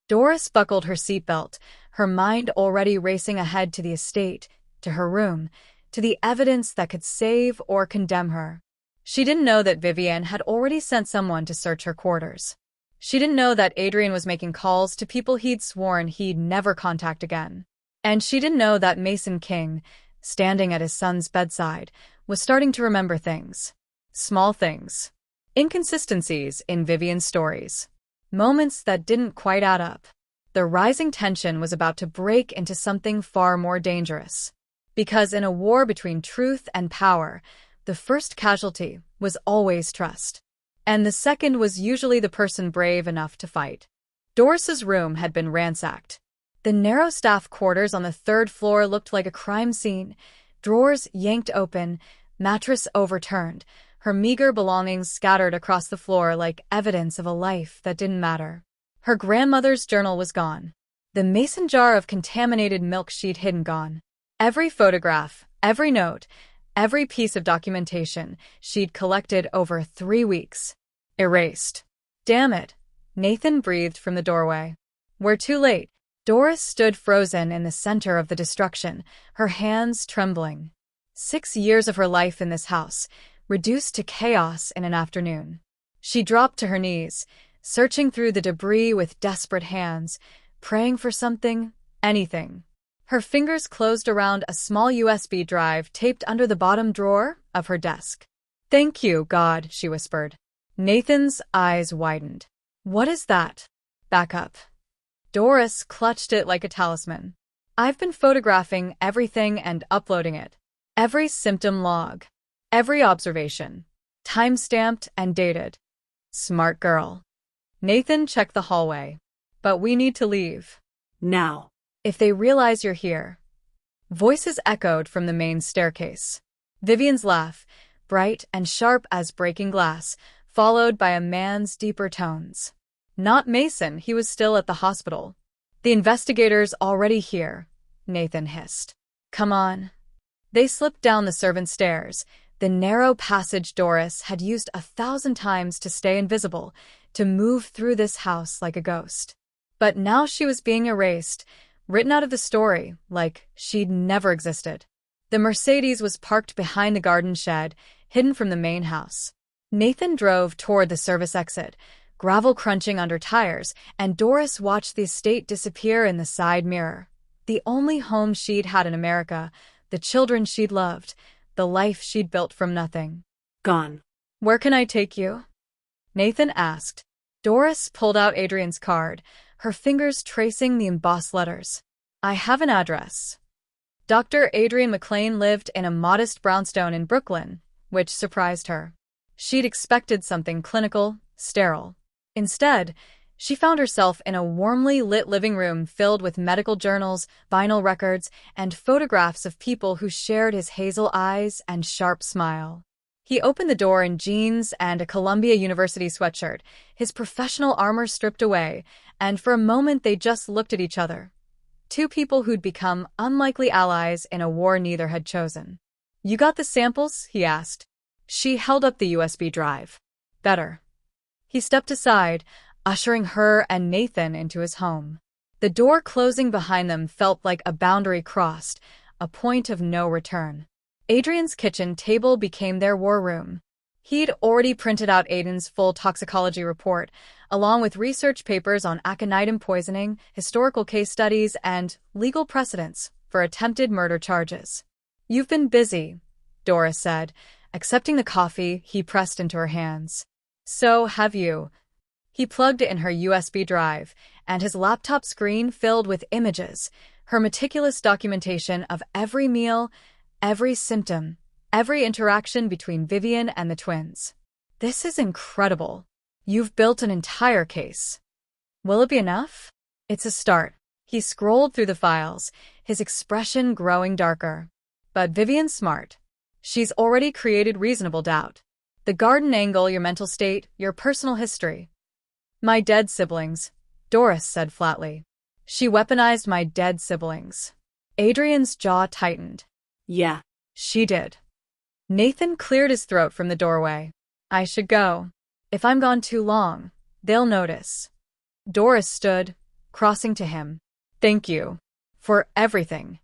Doris buckled her seatbelt, her mind already racing ahead to the estate, to her room, to the evidence that could save or condemn her. She didn't know that Vivian had already sent someone to search her quarters. She didn't know that Adrian was making calls to people he'd sworn he'd never contact again. And she didn't know that Mason King, standing at his son's bedside, was starting to remember things. Small things. Inconsistencies in Vivian's stories. Moments that didn't quite add up. The rising tension was about to break into something far more dangerous. Because in a war between truth and power, the first casualty was always trust. And the second was usually the person brave enough to fight. Doris's room had been ransacked. The narrow staff quarters on the 3rd floor looked like a crime scene. Drawers yanked open, mattress overturned, her meager belongings scattered across the floor like evidence of a life that didn't matter. Her grandmother's journal was gone. The mason jar of contaminated milk she'd hidden gone. Every photograph, every note, every piece of documentation she'd collected over 3 weeks. Erased. Damn it. Nathan breathed from the doorway. We're too late. Doris stood frozen in the center of the destruction, her hands trembling. 6 years of her life in this house, reduced to chaos in an afternoon. She dropped to her knees, searching through the debris with desperate hands, praying for something, anything. Her fingers closed around a small USB drive taped under the bottom drawer of her desk. Thank you, God, she whispered. Nathan's eyes widened. What is that? Back up. Doris clutched it like a talisman. I've been photographing everything and uploading it. Every symptom log. Every observation. Time-stamped and dated. Smart girl. Nathan checked the hallway. But we need to leave. Now. If they realize you're here. Voices echoed from the main staircase. Vivian's laugh, bright and sharp as breaking glass, followed by a man's deeper tones. Not Mason, he was still at the hospital. The investigators already here, Nathan hissed. Come on. They slipped down the servants' stairs, the narrow passage Doris had used 1,000 times to stay invisible, to move through this house like a ghost. But now she was being erased, written out of the story, like she'd never existed. The Mercedes was parked behind the garden shed, hidden from the main house. Nathan drove toward the service exit, gravel crunching under tires, and Doris watched the estate disappear in the side mirror. The only home she'd had in America, the children she'd loved, the life she'd built from nothing. Gone. "Where can I take you?" Nathan asked. Doris pulled out Adrian's card, her fingers tracing the embossed letters. "I have an address." Dr. Adrian McLean lived in a modest brownstone in Brooklyn, which surprised her. She'd expected something clinical, sterile. Instead, she found herself in a warmly lit living room filled with medical journals, vinyl records, and photographs of people who shared his hazel eyes and sharp smile. He opened the door in jeans and a Columbia University sweatshirt, his professional armor stripped away, and for a moment they just looked at each other. Two people who'd become unlikely allies in a war neither had chosen. "You got the samples?" he asked. She held up the USB drive. "Better." He stepped aside, ushering her and Nathan into his home. The door closing behind them felt like a boundary crossed, a point of no return. Adrian's kitchen table became their war room. He'd already printed out Aiden's full toxicology report, along with research papers on aconitum poisoning, historical case studies, and legal precedents for attempted murder charges. "You've been busy," Doris said, accepting the coffee he pressed into her hands. "So have you." He plugged it in her USB drive, and his laptop screen filled with images, her meticulous documentation of every meal, every symptom, every interaction between Vivian and the twins. "This is incredible. You've built an entire case. Will it be enough?" "It's a start." He scrolled through the files, his expression growing darker. "But Vivian's smart. She's already created reasonable doubt. The garden angle, your mental state, your personal history." "My dead siblings," Doris said flatly. "She weaponized my dead siblings." Adrian's jaw tightened. Yeah. "She did." Nathan cleared his throat from the doorway. "I should go. If I'm gone too long, they'll notice." Doris stood, crossing to him. "Thank you. For everything."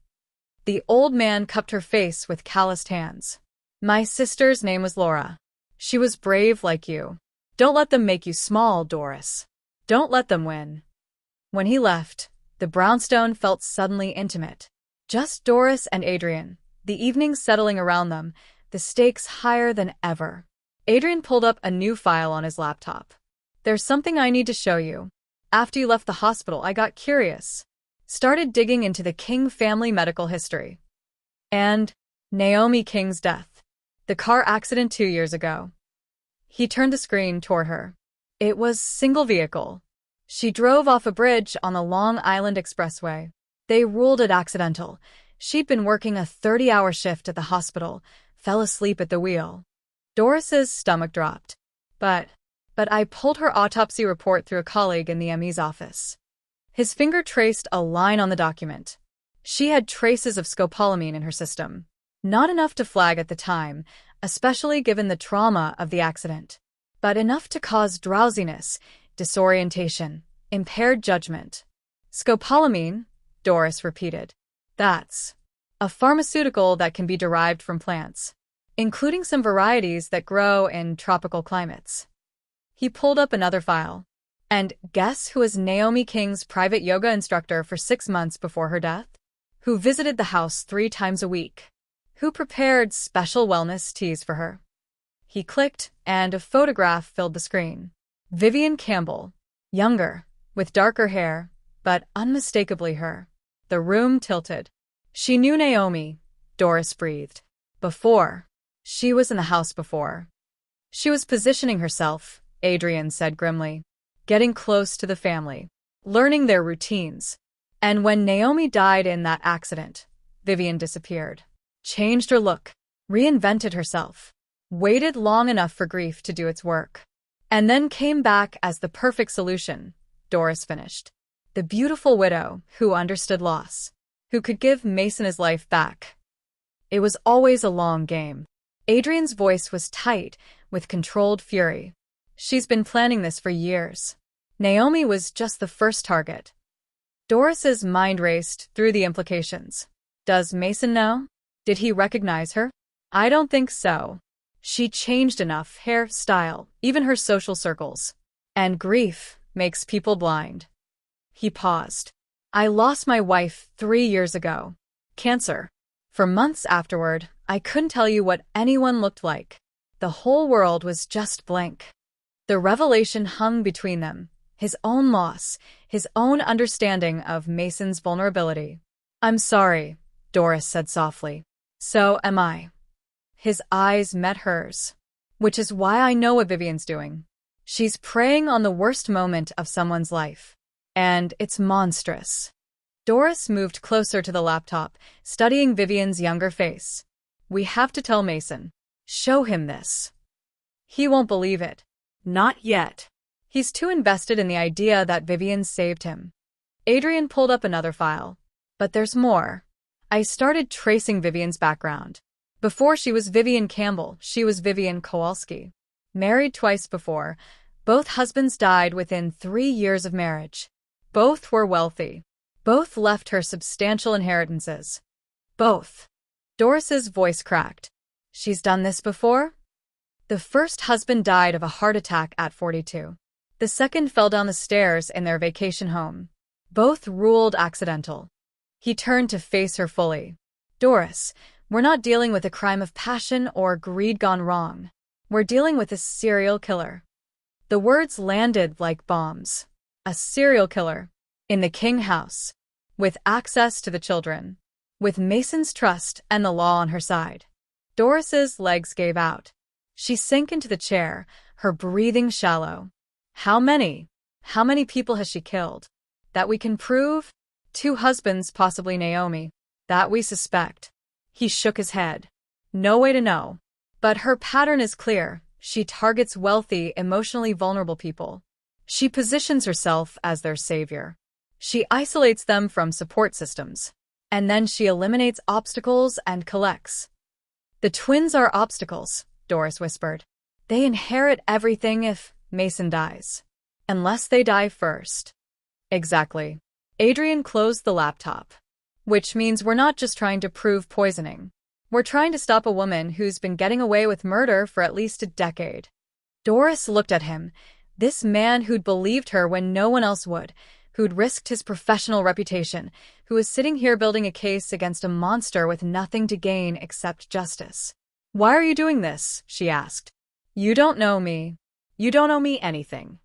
The old man cupped her face with calloused hands. "My sister's name was Laura. She was brave like you. Don't let them make you small, Doris. Don't let them win." When he left, the brownstone felt suddenly intimate. Just Doris and Adrian, the evening settling around them, the stakes higher than ever. Adrian pulled up a new file on his laptop. "There's something I need to show you. After you left the hospital, I got curious. Started digging into the King family medical history. And Naomi King's death. The car accident 2 years ago." He turned the screen toward her. It was single vehicle. She drove off a bridge on the Long Island Expressway. They ruled it accidental. She'd been working a 30-hour shift at the hospital, fell asleep at the wheel. Doris's stomach dropped. But I pulled her autopsy report through a colleague in the ME's office. His finger traced a line on the document. She had traces of scopolamine in her system. Not enough to flag at the time, especially given the trauma of the accident, but enough to cause drowsiness, disorientation, impaired judgment. "Scopolamine," Doris repeated. "That's a pharmaceutical that can be derived from plants, including some varieties that grow in tropical climates." He pulled up another file. "And guess who was Naomi King's private yoga instructor for 6 months before her death? Who visited the house 3 times a week? Who prepared special wellness teas for her?" He clicked, and a photograph filled the screen. Vivian Campbell, younger, with darker hair, but unmistakably her. The room tilted. "She knew Naomi," Doris breathed. "Before. She was in the house before." "She was positioning herself," Adrian said grimly. "Getting close to the family. Learning their routines. And when Naomi died in that accident, Vivian disappeared. Changed her look. Reinvented herself. Waited long enough for grief to do its work. And then came back as the perfect solution," Doris finished. "The beautiful widow who understood loss. Who could give Mason his life back." It was always a long game. Adrian's voice was tight, with controlled fury. She's been planning this for years. Naomi was just the first target. Doris's mind raced through the implications. Does Mason know? Did he recognize her? I don't think so. She changed enough, hair, style, even her social circles. And grief makes people blind. He paused. I lost my wife 3 years ago. Cancer. For months afterward, I couldn't tell you what anyone looked like. The whole world was just blank. The revelation hung between them. His own loss, his own understanding of Mason's vulnerability. I'm sorry, Doris said softly. So am I. His eyes met hers. Which is why I know what Vivian's doing. She's preying on the worst moment of someone's life. And it's monstrous. Doris moved closer to the laptop, studying Vivian's younger face. We have to tell Mason. Show him this. He won't believe it. Not yet. He's too invested in the idea that Vivian saved him. Adrian pulled up another file. But there's more. I started tracing Vivian's background. Before she was Vivian Campbell, she was Vivian Kowalski. Married twice before. Both husbands died within 3 years of marriage. Both were wealthy. Both left her substantial inheritances. Both. Doris's voice cracked. She's done this before? The first husband died of a heart attack at 42. The second fell down the stairs in their vacation home. Both ruled accidental. He turned to face her fully. Doris, we're not dealing with a crime of passion or greed gone wrong. We're dealing with a serial killer. The words landed like bombs. A serial killer. In the King house. With access to the children. With Mason's trust and the law on her side. Doris's legs gave out. She sank into the chair, her breathing shallow. How many? How many people has she killed? That we can prove? 2 husbands, possibly Naomi. That we suspect. He shook his head. No way to know. But her pattern is clear. She targets wealthy, emotionally vulnerable people. She positions herself as their savior. She isolates them from support systems. And then she eliminates obstacles and collects. The twins are obstacles, Doris whispered. They inherit everything if Mason dies. Unless they die first. Exactly. Adrian closed the laptop. Which means we're not just trying to prove poisoning. We're trying to stop a woman who's been getting away with murder for at least a decade. Doris looked at him. This man who'd believed her when no one else would. Who'd risked his professional reputation, who was sitting here building a case against a monster with nothing to gain except justice. Why are you doing this? She asked. You don't know me. You don't owe me anything.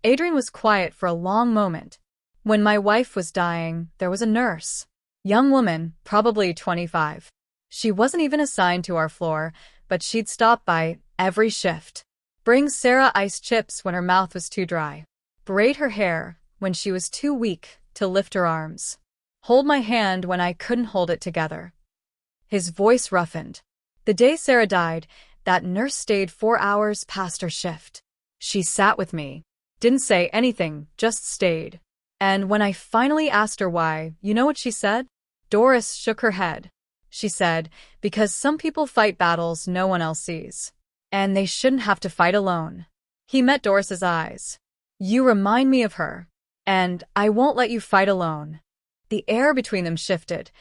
Adrian was quiet for a long moment. When my wife was dying, there was a nurse. Young woman, probably 25. She wasn't even assigned to our floor, but she'd stop by every shift. Bring Sarah iced chips when her mouth was too dry. Braid her hair when she was too weak to lift her arms. Hold my hand when I couldn't hold it together. His voice roughened. The day Sarah died, that nurse stayed 4 hours past her shift. She sat with me. Didn't say anything, just stayed. And when I finally asked her why, you know what she said? Doris shook her head. She said, because some people fight battles no one else sees. And they shouldn't have to fight alone. He met Doris's eyes. You remind me of her. And I won't let you fight alone. The air between them shifted,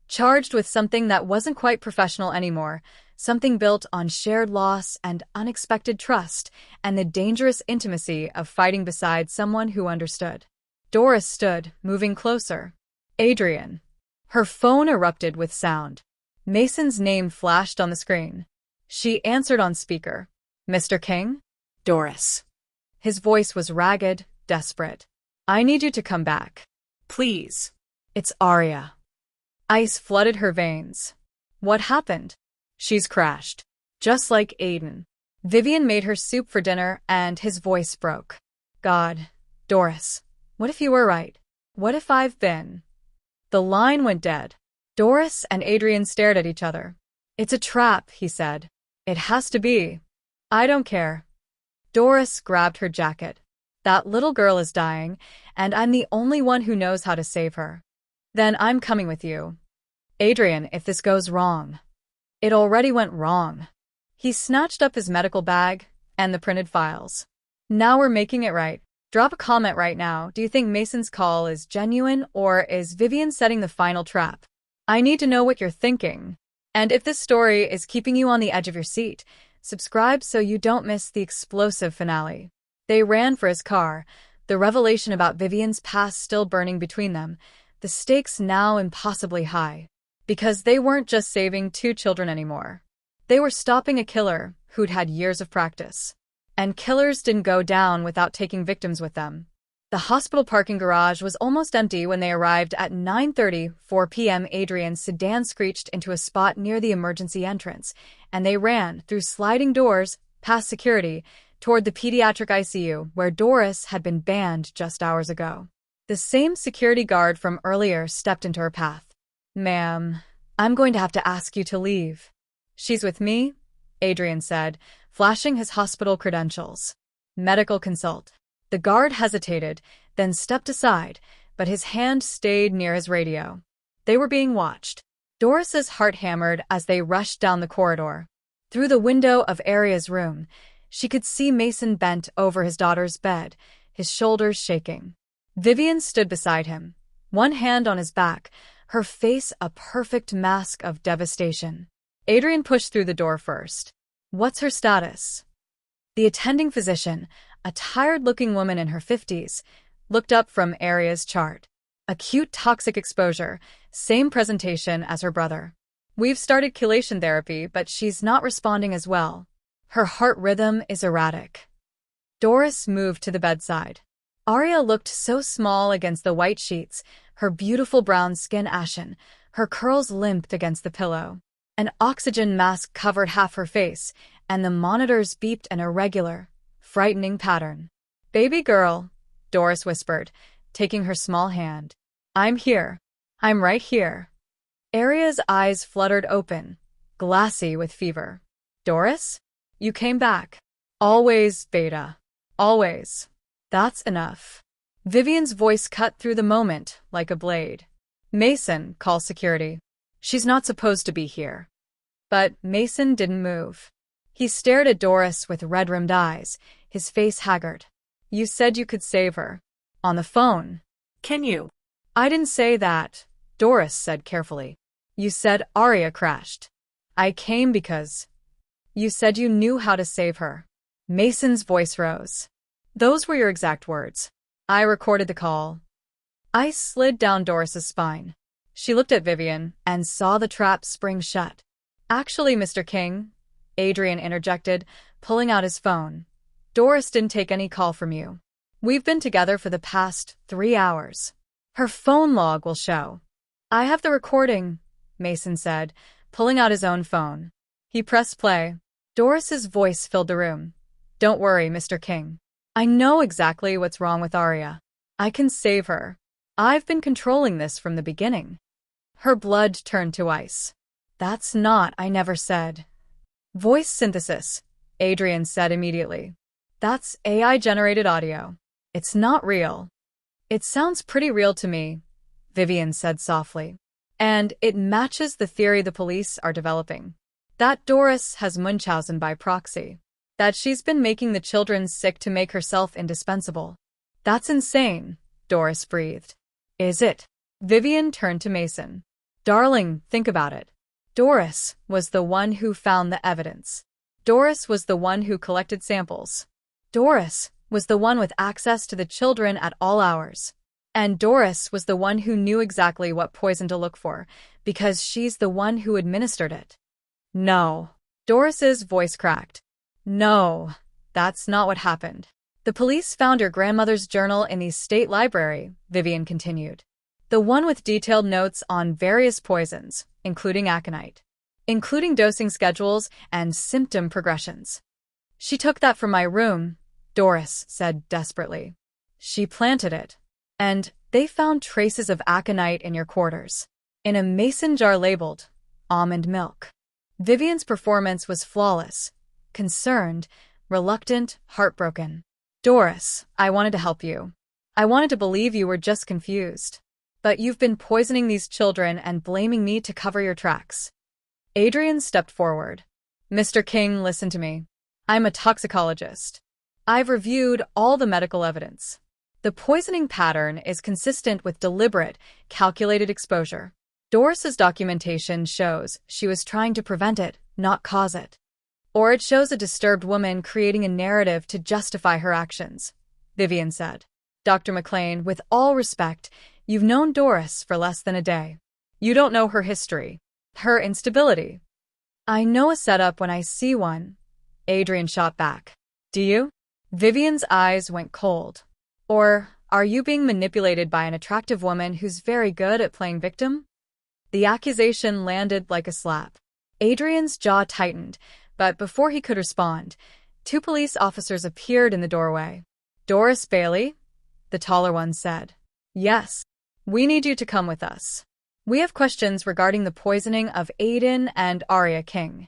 charged with something that wasn't quite professional anymore, something built on shared loss and unexpected trust, and the dangerous intimacy of fighting beside someone who understood. Doris stood, moving closer. Adrian. Her phone erupted with sound. Mason's name flashed on the screen. She answered on speaker. Mr. King? Doris. His voice was ragged, desperate. I need you to come back. Please. It's Arya. Ice flooded her veins. What happened? She's crashed. Just like Aiden. Vivian made her soup for dinner and his voice broke. God, Doris, what if you were right? What if I've been? The line went dead. Doris and Adrian stared at each other. It's a trap, he said. It has to be. I don't care. Doris grabbed her jacket. That little girl is dying, and I'm the only one who knows how to save her. Then I'm coming with you. Adrian, if this goes wrong. It already went wrong. He snatched up his medical bag and the printed files. Now we're making it right. Drop a comment right now. Do you think Mason's call is genuine, or is Vivian setting the final trap? I need to know what you're thinking. And if this story is keeping you on the edge of your seat, subscribe so you don't miss the explosive finale. They ran for his car, the revelation about Vivian's past still burning between them, the stakes now impossibly high. Because they weren't just saving 2 children anymore. They were stopping a killer who'd had years of practice. And killers didn't go down without taking victims with them. The hospital parking garage was almost empty when they arrived at 9:34 p.m. Adrian's sedan screeched into a spot near the emergency entrance, and they ran through sliding doors, past security, toward the pediatric ICU where Doris had been banned just hours ago. The same security guard from earlier stepped into her path. "Ma'am, I'm going to have to ask you to leave." "She's with me," Adrian said, flashing his hospital credentials. "Medical consult." The guard hesitated, then stepped aside, but his hand stayed near his radio. They were being watched. Doris's heart hammered as they rushed down the corridor. Through the window of Aria's room, she could see Mason bent over his daughter's bed, his shoulders shaking. Vivian stood beside him, one hand on his back, her face a perfect mask of devastation. Adrian pushed through the door first. "What's her status?" The attending physician, a tired-looking woman in her 50s, looked up from Aria's chart. "Acute toxic exposure, same presentation as her brother. We've started chelation therapy, but she's not responding as well. Her heart rhythm is erratic." Doris moved to the bedside. Aria looked so small against the white sheets, her beautiful brown skin ashen, her curls limped against the pillow. An oxygen mask covered half her face, and the monitors beeped an irregular, frightening pattern. "Baby girl," Doris whispered, taking her small hand. "I'm here. I'm right here." Aria's eyes fluttered open, glassy with fever. "Doris? You came back. Always, Beta. Always. That's enough." Vivian's voice cut through the moment like a blade. "Mason, call security. She's not supposed to be here." But Mason didn't move. He stared at Doris with red-rimmed eyes, his face haggard. "You said you could save her. On the phone." Can you? "I didn't say that," Doris said carefully. "You said Aria crashed. I came because you said you knew how to save her." Mason's voice rose. "Those were your exact words. I recorded the call." Ice slid down Doris's spine. She looked at Vivian and saw the trap spring shut. "Actually, Mr. King," Adrian interjected, pulling out his phone, "Doris didn't take any call from you. We've been together for the past 3 hours. Her phone log will show." "I have the recording," Mason said, pulling out his own phone. He pressed play. Doris's voice filled the room. "Don't worry, Mr. King. I know exactly what's wrong with Aria. I can save her. I've been controlling this from the beginning." Her blood turned to ice. "That's not, I never said." "Voice synthesis," Adrian said immediately. "That's AI-generated audio. It's not real." "It sounds pretty real to me," Vivian said softly. "And it matches the theory the police are developing. That Doris has Munchausen by proxy. That she's been making the children sick to make herself indispensable." "That's insane," Doris breathed. "Is it?" Vivian turned to Mason. "Darling, think about it. Doris was the one who found the evidence. Doris was the one who collected samples. Doris was the one with access to the children at all hours. And Doris was the one who knew exactly what poison to look for, because she's the one who administered it." "No." Doris's voice cracked. "No, that's not what happened. The police found your grandmother's journal in the state library," Vivian continued. "The one with detailed notes on various poisons, including aconite, including dosing schedules and symptom progressions." "She took that from my room," Doris said desperately. "She planted it. And they found traces of aconite in your quarters, in a mason jar labeled almond milk." Vivian's performance was flawless, concerned, reluctant, heartbroken. "Doris, I wanted to help you. I wanted to believe you were just confused. But you've been poisoning these children and blaming me to cover your tracks. Adrian stepped forward. Mr. King, listen to me. I'm a toxicologist. I've reviewed all the medical evidence. The poisoning pattern is consistent with deliberate, calculated exposure. Doris's documentation shows she was trying to prevent it, not cause it. Or it shows a disturbed woman creating a narrative to justify her actions, Vivian said. Dr. McLean, with all respect, you've known Doris for less than a day. You don't know her history, her instability. I know a setup when I see one, Adrian shot back. Do you? Vivian's eyes went cold. Or are you being manipulated by an attractive woman who's very good at playing victim? The accusation landed like a slap. Adrian's jaw tightened, but before he could respond, 2 police officers appeared in the doorway. Doris Bailey? The taller one said. Yes. We need you to come with us. We have questions regarding the poisoning of Aiden and Aria King.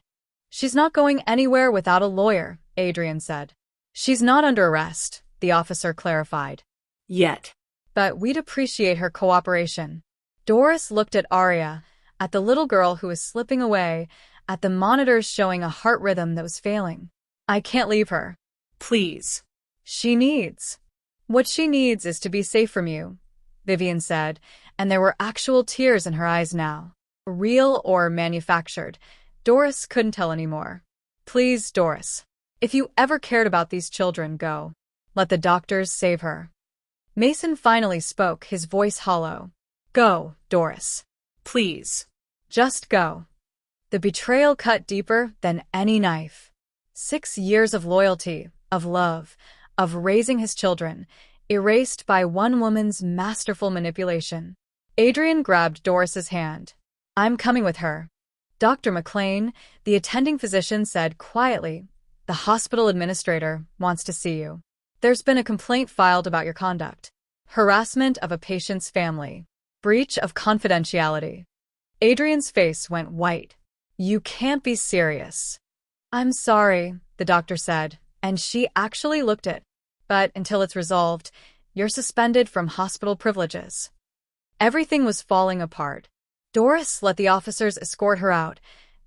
She's not going anywhere without a lawyer, Adrian said. She's not under arrest, the officer clarified. Yet. But we'd appreciate her cooperation. Doris looked at Aria, at the little girl who was slipping away, at the monitors showing a heart rhythm that was failing. I can't leave her. Please. What she needs is to be safe from you, Vivian said, and there were actual tears in her eyes now. Real or manufactured, Doris couldn't tell anymore. Please, Doris. If you ever cared about these children, go. Let the doctors save her. Mason finally spoke, his voice hollow. Go, Doris. Please. Just go. The betrayal cut deeper than any knife. 6 years of loyalty, of love, of raising his children, erased by one woman's masterful manipulation. Adrian grabbed Doris's hand. I'm coming with her. Dr. McLean, the attending physician, said quietly, the hospital administrator wants to see you. There's been a complaint filed about your conduct. Harassment of a patient's family. Breach of confidentiality. Adrian's face went white. You can't be serious. I'm sorry, the doctor said, and she actually looked it. But until it's resolved, you're suspended from hospital privileges. Everything was falling apart. Doris let the officers escort her out,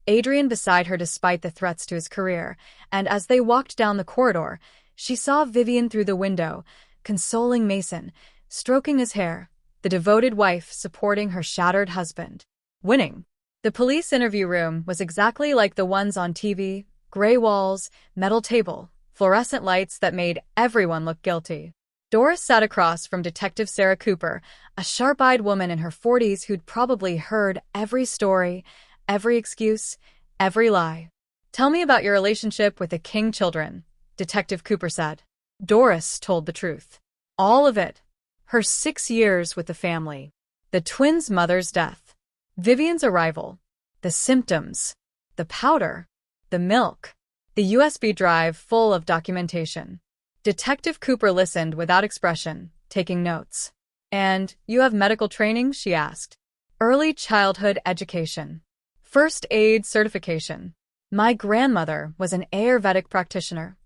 Adrian beside her despite the threats to his career, and as they walked down the corridor, she saw Vivian through the window, consoling Mason, stroking his hair, the devoted wife supporting her shattered husband. Winning. The police interview room was exactly like the ones on TV, gray walls, metal table, fluorescent lights that made everyone look guilty. Doris sat across from Detective Sarah Cooper, a sharp-eyed woman in her 40s who'd probably heard every story, every excuse, every lie. Tell me about your relationship with the King children, Detective Cooper said. Doris told the truth. All of it. Her 6 years with the family. The twins' mother's death. Vivian's arrival. The symptoms. The powder. The milk. The USB drive full of documentation. Detective Cooper listened without expression, taking notes. And you have medical training? She asked. Early childhood education. First aid certification. My grandmother was an Ayurvedic practitioner.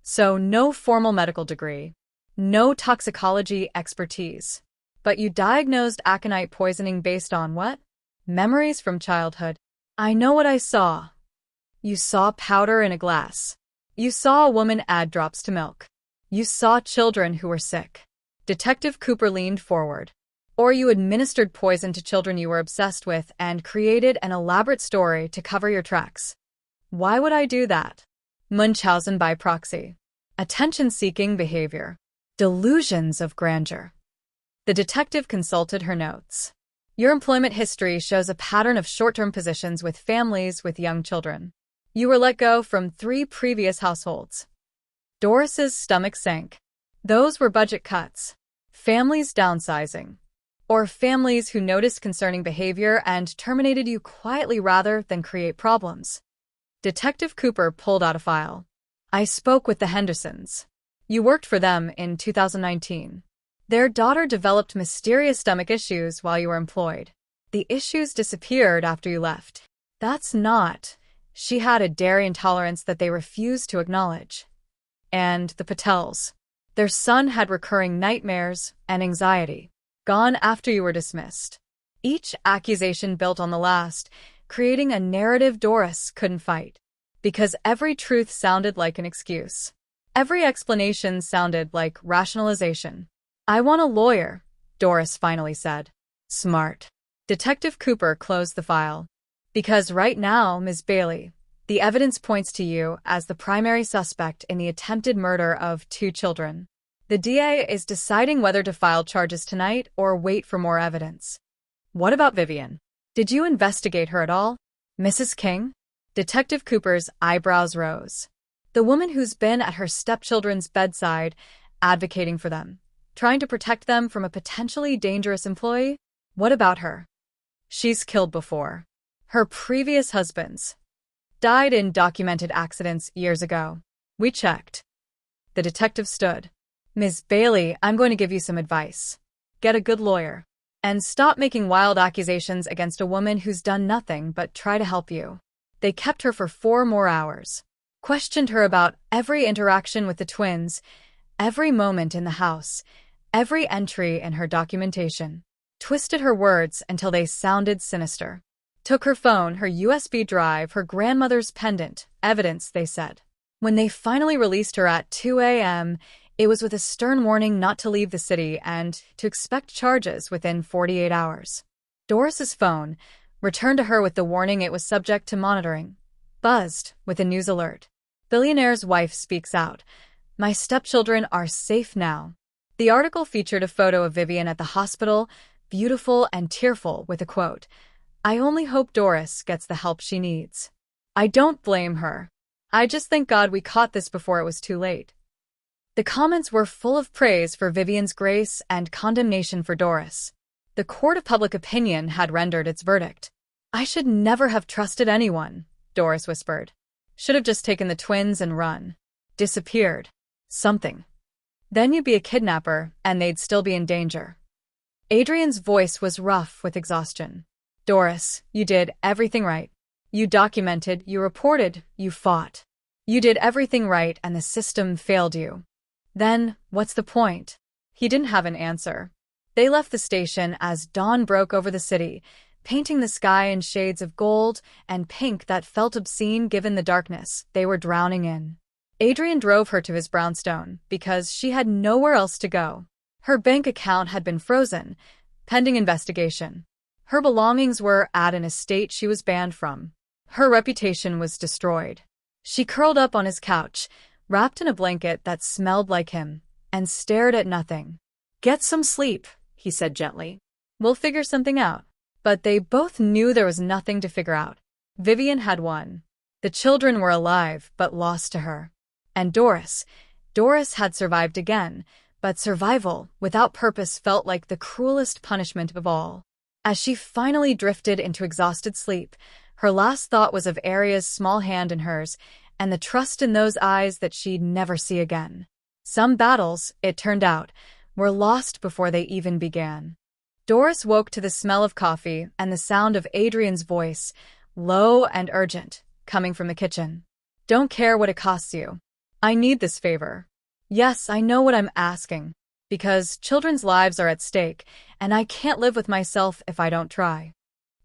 So no formal medical degree. No toxicology expertise. But you diagnosed aconite poisoning based on what? Memories from childhood. I know what I saw. You saw powder in a glass. You saw a woman add drops to milk. You saw children who were sick. Detective Cooper leaned forward. Or you administered poison to children you were obsessed with and created an elaborate story to cover your tracks. Why would I do that? Munchausen by proxy. Attention-seeking behavior. Delusions of grandeur. The detective consulted her notes. Your employment history shows a pattern of short-term positions with families with young children. You were let go from 3 previous households. Doris's stomach sank. Those were budget cuts. Families downsizing. Or families who noticed concerning behavior and terminated you quietly rather than create problems. Detective Cooper pulled out a file. I spoke with the Hendersons. You worked for them in 2019. Their daughter developed mysterious stomach issues while you were employed. The issues disappeared after you left. That's not. She had a dairy intolerance that they refused to acknowledge. And the Patels. Their son had recurring nightmares and anxiety. Gone after you were dismissed. Each accusation built on the last, creating a narrative Doris couldn't fight. Because every truth sounded like an excuse. Every explanation sounded like rationalization. "I want a lawyer," Doris finally said. "Smart." Detective Cooper closed the file. "Because right now, Ms. Bailey, the evidence points to you as the primary suspect in the attempted murder of 2 children. The DA is deciding whether to file charges tonight or wait for more evidence." "What about Vivian? Did you investigate her at all?" "Mrs. King?" Detective Cooper's eyebrows rose. "The woman who's been at her stepchildren's bedside, advocating for them, trying to protect them from a potentially dangerous employee? What about her?" "She's killed before. Her previous husbands died in documented accidents years ago. We checked." The detective stood. "Ms. Bailey, I'm going to give you some advice. Get a good lawyer. And stop making wild accusations against a woman who's done nothing but try to help you." They kept her for 4 more hours. Questioned her about every interaction with the twins, every moment in the house, every entry in her documentation. Twisted her words until they sounded sinister. Took her phone, her USB drive, her grandmother's pendant, evidence, they said. When they finally released her at 2 a.m., it was with a stern warning not to leave the city and to expect charges within 48 hours. Doris's phone, returned to her with the warning it was subject to monitoring, buzzed with a news alert. Billionaire's wife speaks out. "My stepchildren are safe now." The article featured a photo of Vivian at the hospital, beautiful and tearful, with a quote, "I only hope Doris gets the help she needs. I don't blame her. I just thank God we caught this before it was too late." The comments were full of praise for Vivian's grace and condemnation for Doris. The court of public opinion had rendered its verdict. "I should never have trusted anyone," Doris whispered. "Should have just taken the twins and run. Disappeared. Something. Then you'd be a kidnapper, and they'd still be in danger." Adrian's voice was rough with exhaustion. "Doris, you did everything right. You documented, you reported, you fought. You did everything right, and the system failed you. Then, what's the point?" He didn't have an answer. They left the station as dawn broke over the city, painting the sky in shades of gold and pink that felt obscene given the darkness they were drowning in. Adrian drove her to his brownstone because she had nowhere else to go. Her bank account had been frozen, pending investigation. Her belongings were at an estate she was banned from. Her reputation was destroyed. She curled up on his couch, wrapped in a blanket that smelled like him, and stared at nothing. "Get some sleep," he said gently. "We'll figure something out." But they both knew there was nothing to figure out. Vivian had won. The children were alive, but lost to her. And Doris had survived again, but survival without purpose felt like the cruelest punishment of all. As she finally drifted into exhausted sleep, her last thought was of Aria's small hand in hers and the trust in those eyes that she'd never see again. Some battles, it turned out, were lost before they even began. Doris woke to the smell of coffee and the sound of Adrian's voice, low and urgent, coming from the kitchen. "Don't care what it costs you. I need this favor. Yes, I know what I'm asking, because children's lives are at stake, and I can't live with myself if I don't try."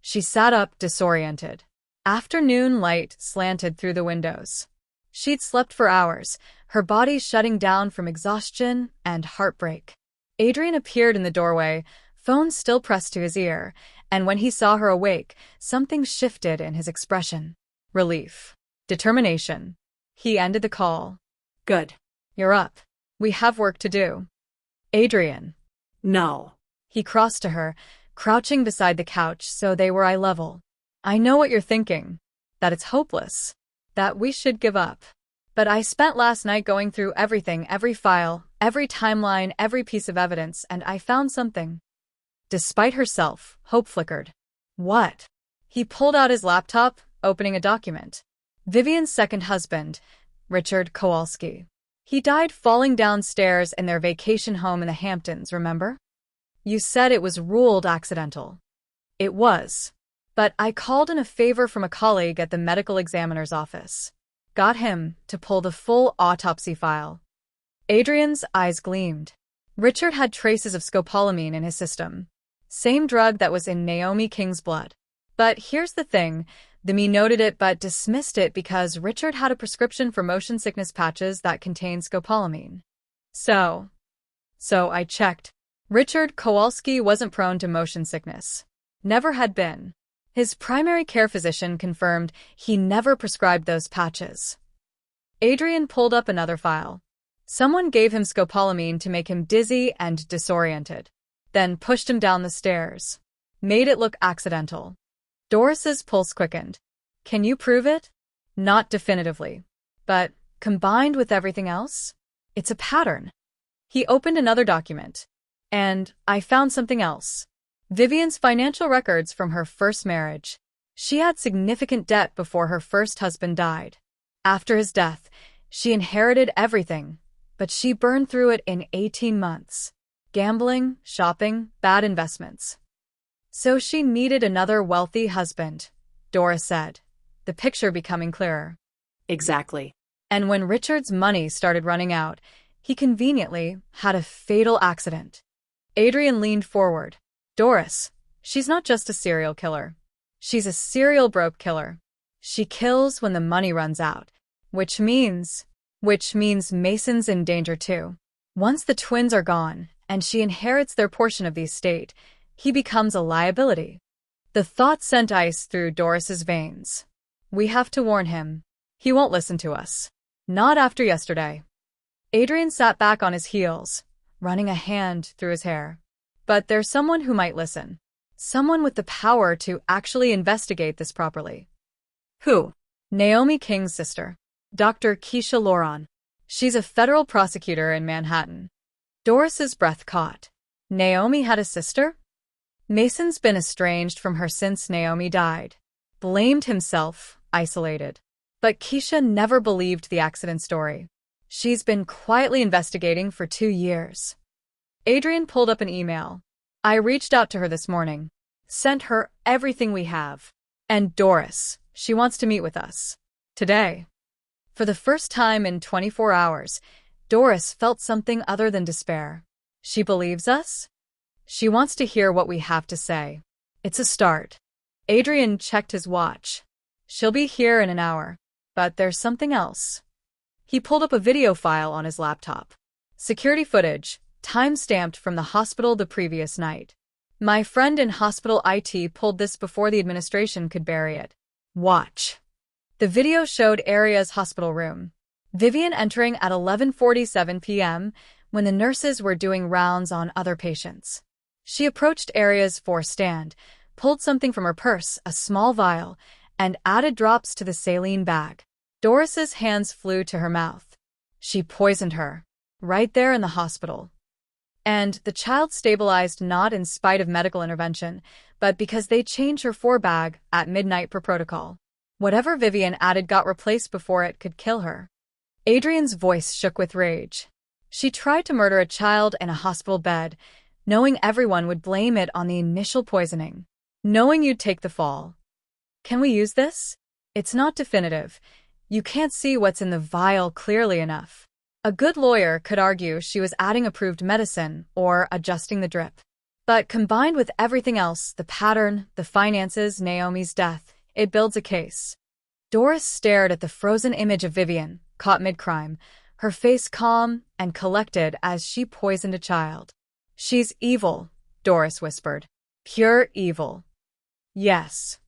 She sat up, disoriented. Afternoon light slanted through the windows. She'd slept for hours, her body shutting down from exhaustion and heartbreak. Adrian appeared in the doorway, phone still pressed to his ear, and when he saw her awake, something shifted in his expression. Relief. Determination. He ended the call. "Good. You're up. We have work to do." "Adrian." No. He crossed to her, crouching beside the couch so they were eye level. "I know what you're thinking. That it's hopeless. That we should give up. But I spent last night going through everything, every file, every timeline, every piece of evidence, and I found something." Despite herself, hope flickered. "What?" He pulled out his laptop, opening a document. Vivian's second husband, Richard Kowalski. He died falling downstairs in their vacation home in the Hamptons, remember? You said it was ruled accidental. It was. But I called in a favor from a colleague at the medical examiner's office. Got him to pull the full autopsy file. Adrian's eyes gleamed. Richard had traces of scopolamine in his system. Same drug that was in Naomi King's blood. But here's the thing, the me noted it but dismissed it because Richard had a prescription for motion sickness patches that contained scopolamine. So I checked. Richard Kowalski wasn't prone to motion sickness. Never had been. His primary care physician confirmed he never prescribed those patches. Adrian pulled up another file. Someone gave him scopolamine to make him dizzy and disoriented, then pushed him down the stairs. Made it look accidental. Doris's pulse quickened. Can you prove it? Not definitively. But, combined with everything else, it's a pattern. He opened another document. And I found something else. Vivian's financial records from her first marriage. She had significant debt before her first husband died. After his death, she inherited everything, but she burned through it in 18 months. Gambling, shopping, bad investments. So she needed another wealthy husband, Doris said, the picture becoming clearer. Exactly. And when Richard's money started running out, he conveniently had a fatal accident. Adrian leaned forward. Doris, she's not just a serial killer. She's a serial broke killer. She kills when the money runs out, which means Mason's in danger too. Once the twins are gone, and she inherits their portion of the estate, he becomes a liability. The thought sent ice through Doris's veins. We have to warn him. He won't listen to us. Not after yesterday. Adrian sat back on his heels, running a hand through his hair. But there's someone who might listen. Someone with the power to actually investigate this properly. Who? Naomi King's sister, Dr. Keisha Loron. She's a federal prosecutor in Manhattan. Doris's breath caught. Naomi had a sister? Mason's been estranged from her since Naomi died. Blamed himself, isolated. But Keisha never believed the accident story. She's been quietly investigating for 2 years. Adrian pulled up an email. I reached out to her this morning. Sent her everything we have. And Doris, she wants to meet with us. Today. For the first time in 24 hours, Doris felt something other than despair. She believes us? She wants to hear what we have to say. It's a start. Adrian checked his watch. She'll be here in an hour. But there's something else. He pulled up a video file on his laptop. Security footage, time-stamped from the hospital the previous night. My friend in hospital IT pulled this before the administration could bury it. Watch. The video showed Aria's hospital room. Vivian entering at 11:47 p.m. when the nurses were doing rounds on other patients. She approached Aria's stand, pulled something from her purse, a small vial, and added drops to the saline bag. Doris's hands flew to her mouth. She poisoned her. Right there in the hospital. And the child stabilized not in spite of medical intervention, but because they changed her bag at midnight per protocol. Whatever Vivian added got replaced before it could kill her. Adrian's voice shook with rage. She tried to murder a child in a hospital bed, knowing everyone would blame it on the initial poisoning. Knowing you'd take the fall. Can we use this? It's not definitive. You can't see what's in the vial clearly enough. A good lawyer could argue she was adding approved medicine or adjusting the drip. But combined with everything else, the pattern, the finances, Naomi's death, it builds a case. Doris stared at the frozen image of Vivian, caught mid-crime, her face calm and collected as she poisoned a child. She's evil, Doris whispered. Pure evil. Yes.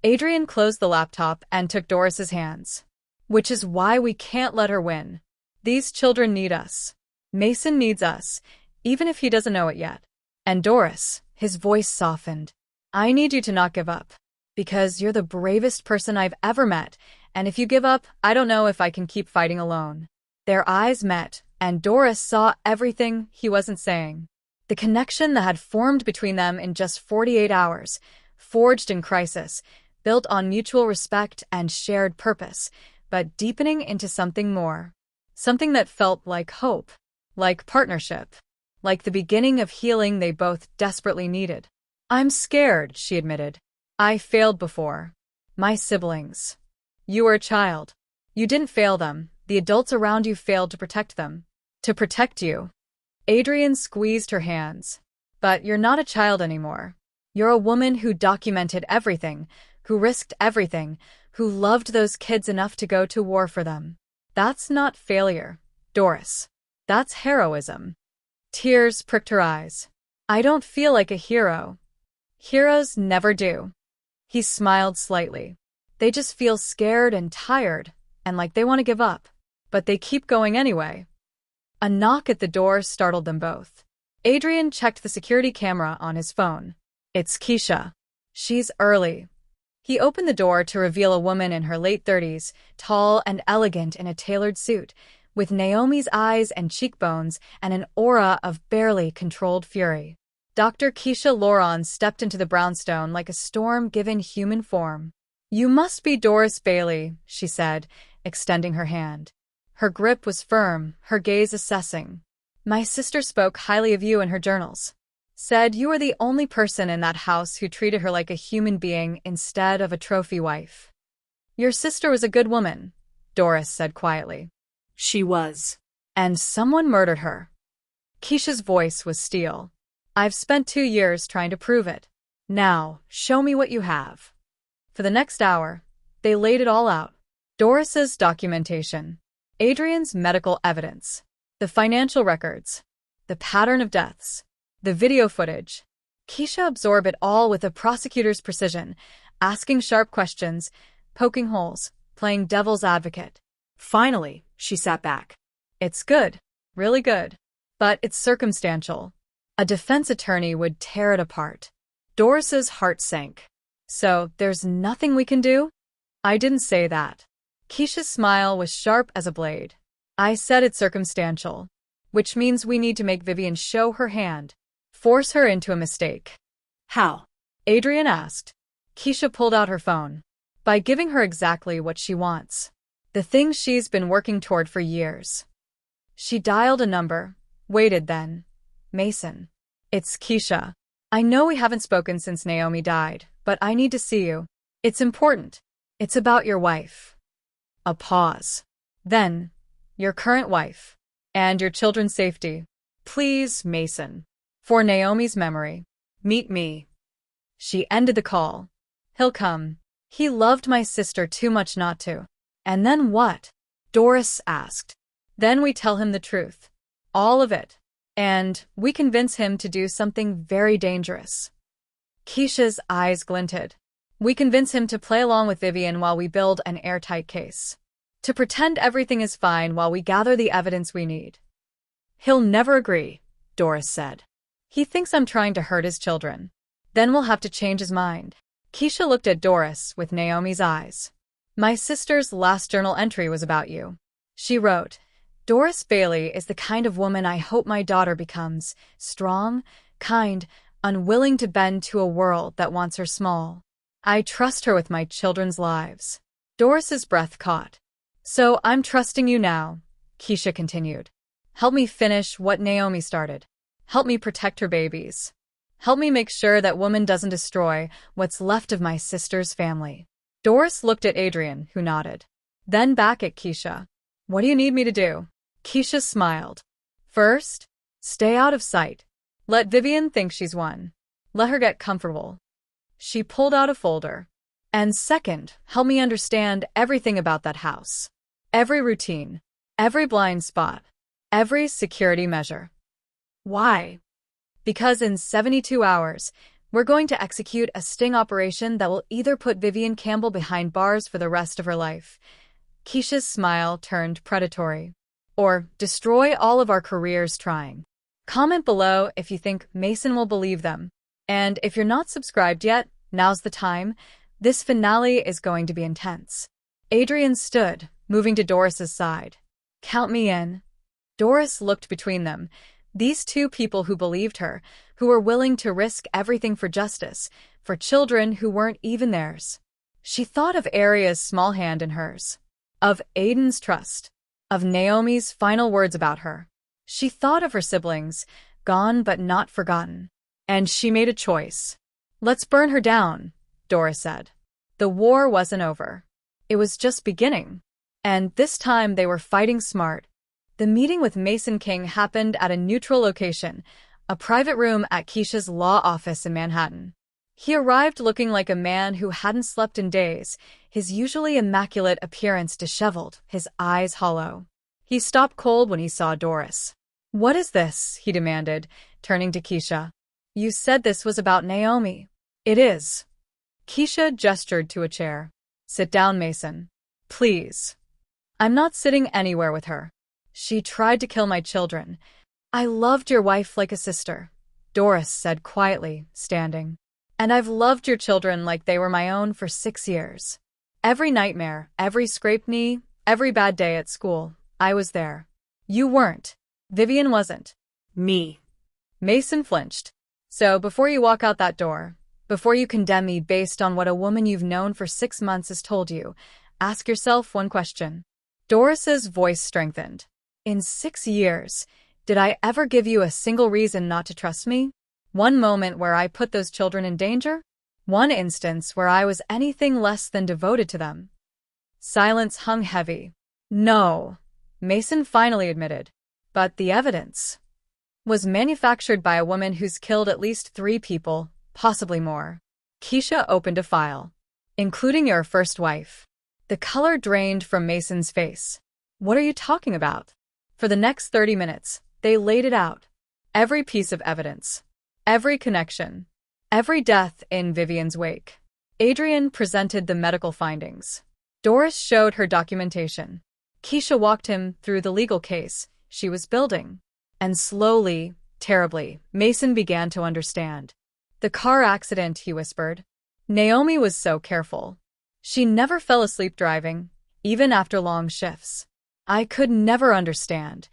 Adrian closed the laptop and took Doris's hands. Which is why we can't let her win. These children need us. Mason needs us, even if he doesn't know it yet. And Doris, his voice softened. I need you to not give up. Because you're the bravest person I've ever met, and if you give up, I don't know if I can keep fighting alone. Their eyes met, and Doris saw everything he wasn't saying. The connection that had formed between them in just 48 hours, forged in crisis, built on mutual respect and shared purpose, but deepening into something more. Something that felt like hope, like partnership, like the beginning of healing they both desperately needed. I'm scared, she admitted. I failed before. My siblings. You were a child. You didn't fail them. The adults around you failed to protect them. To protect you. Adrian squeezed her hands. But you're not a child anymore. You're a woman who documented everything, who risked everything, who loved those kids enough to go to war for them. That's not failure, Doris. That's heroism. Tears pricked her eyes. I don't feel like a hero. Heroes never do. He smiled slightly. They just feel scared and tired, and like they want to give up. But they keep going anyway. A knock at the door startled them both. Adrian checked the security camera on his phone. It's Keisha. She's early. He opened the door to reveal a woman in her late 30s, tall and elegant in a tailored suit, with Naomi's eyes and cheekbones and an aura of barely controlled fury. Dr. Keisha Loron stepped into the brownstone like a storm given human form. You must be Doris Bailey, she said, extending her hand. Her grip was firm, her gaze assessing. My sister spoke highly of you in her journals. Said you were the only person in that house who treated her like a human being instead of a trophy wife. Your sister was a good woman, Doris said quietly. She was. And someone murdered her. Keisha's voice was steel. I've spent 2 years trying to prove it. Now, show me what you have. For the next hour, they laid it all out. Doris's documentation, Adrian's medical evidence, the financial records, the pattern of deaths, the video footage. Keisha absorbed it all with a prosecutor's precision, asking sharp questions, poking holes, playing devil's advocate. Finally, she sat back. It's good, really good, but it's circumstantial. A defense attorney would tear it apart. Doris's heart sank. So, there's nothing we can do? I didn't say that. Keisha's smile was sharp as a blade. I said it's circumstantial, which means we need to make Vivian show her hand, force her into a mistake. How? Adrian asked. Keisha pulled out her phone. By giving her exactly what she wants. The thing she's been working toward for years. She dialed a number, waited then. Mason. It's Keisha. I know we haven't spoken since Naomi died, but I need to see you. It's important. It's about your wife. A pause. Then, your current wife. And your children's safety. Please, Mason. For Naomi's memory. Meet me. She ended the call. He'll come. He loved my sister too much not to. And then what? Doris asked. Then we tell him the truth. All of it. And we convince him to do something very dangerous. Keisha's eyes glinted. We convince him to play along with Vivian while we build an airtight case. To pretend everything is fine while we gather the evidence we need. He'll never agree, Doris said. He thinks I'm trying to hurt his children. Then we'll have to change his mind. Keisha looked at Doris with Naomi's eyes. My sister's last journal entry was about you. She wrote, Doris Bailey is the kind of woman I hope my daughter becomes, strong, kind, unwilling to bend to a world that wants her small. I trust her with my children's lives. Doris's breath caught. So I'm trusting you now, Keisha continued. Help me finish what Naomi started. Help me protect her babies. Help me make sure that woman doesn't destroy what's left of my sister's family. Doris looked at Adrian, who nodded. Then back at Keisha. What do you need me to do? Keisha smiled. First, stay out of sight. Let Vivian think she's won. Let her get comfortable. She pulled out a folder. And second, help me understand everything about that house. Every routine. Every blind spot. Every security measure. Why? Because in 72 hours, we're going to execute a sting operation that will either put Vivian Campbell behind bars for the rest of her life. Keisha's smile turned predatory. Or destroy all of our careers trying. Comment below if you think Mason will believe them. And if you're not subscribed yet, now's the time. This finale is going to be intense. Adrian stood, moving to Doris's side. Count me in. Doris looked between them. These two people who believed her, who were willing to risk everything for justice, for children who weren't even theirs. She thought of Aria's small hand in hers. Of Aiden's trust. Of Naomi's final words about her. She thought of her siblings, gone but not forgotten. And she made a choice. Let's burn her down, Doris said. The war wasn't over. It was just beginning. And this time they were fighting smart. The meeting with Mason King happened at a neutral location, a private room at Keisha's law office in Manhattan. He arrived looking like a man who hadn't slept in days, his usually immaculate appearance disheveled, his eyes hollow. He stopped cold when he saw Doris. "What is this?" he demanded, turning to Keisha. "You said this was about Naomi." "It is." Keisha gestured to a chair. "Sit down, Mason. Please." "I'm not sitting anywhere with her. She tried to kill my children. I loved your wife like a sister," Doris said quietly, standing. "And I've loved your children like they were my own for 6 years. Every nightmare, every scraped knee, every bad day at school, I was there. You weren't. Vivian wasn't." Me. Mason flinched. "So before you walk out that door, before you condemn me based on what a woman you've known for 6 months has told you, ask yourself one question." Doris's voice strengthened. "In 6 years, did I ever give you a single reason not to trust me? One moment where I put those children in danger? One instance where I was anything less than devoted to them?" Silence hung heavy. "No," Mason finally admitted. "But the evidence was manufactured by a woman who's killed at least 3 people, possibly more." Keisha opened a file. "Including your first wife." The color drained from Mason's face. "What are you talking about?" For the next 30 minutes, they laid it out. Every piece of evidence. Every connection. Every death in Vivian's wake. Adrian presented the medical findings. Doris showed her documentation. Keisha walked him through the legal case she was building. And slowly, terribly, Mason began to understand. "The car accident," he whispered. "Naomi was so careful. She never fell asleep driving, even after long shifts. I could never understand.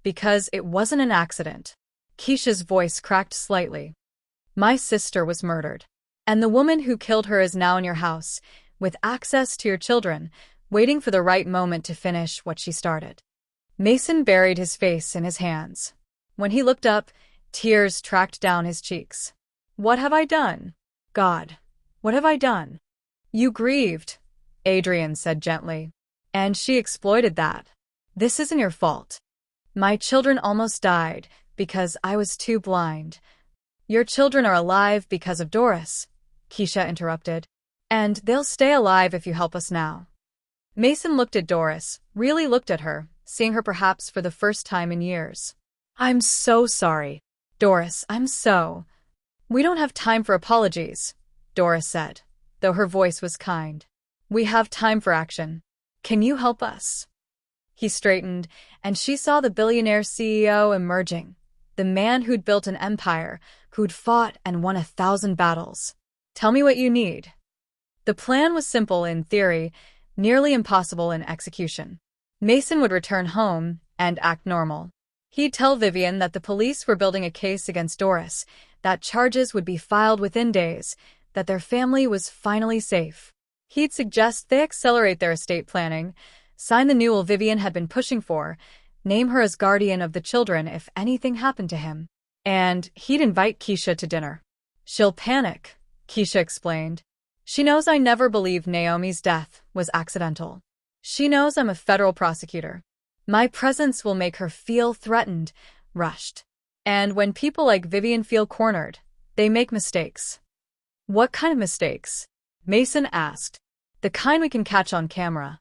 Because it wasn't an accident." Keisha's voice cracked slightly. "My sister was murdered. And the woman who killed her is now in your house, with access to your children, waiting for the right moment to finish what she started." Mason buried his face in his hands. When he looked up, tears tracked down his cheeks. "What have I done? God, what have I done?" "You grieved," Adrian said gently. "And she exploited that. This isn't your fault. My children almost died because I was too blind." "Your children are alive because of Doris," Keisha interrupted. "And they'll stay alive if you help us now." Mason looked at Doris, really looked at her, seeing her perhaps for the first time in years. "I'm so sorry. Doris, I'm so—" "We don't have time for apologies," Doris said, though her voice was kind. "We have time for action. Can you help us?" He straightened, and she saw the billionaire CEO emerging, the man who'd built an empire, who'd fought and won 1,000 battles. "Tell me what you need." The plan was simple in theory, nearly impossible in execution. Mason would return home and act normal. He'd tell Vivian that the police were building a case against Doris, that charges would be filed within days, that their family was finally safe. He'd suggest they accelerate their estate planning, sign the newel Vivian had been pushing for, name her as guardian of the children if anything happened to him. And he'd invite Keisha to dinner. "She'll panic," Keisha explained. "She knows I never believed Naomi's death was accidental. She knows I'm a federal prosecutor. My presence will make her feel threatened, rushed. And when people like Vivian feel cornered, they make mistakes." "What kind of mistakes?" Mason asked. "The kind we can catch on camera."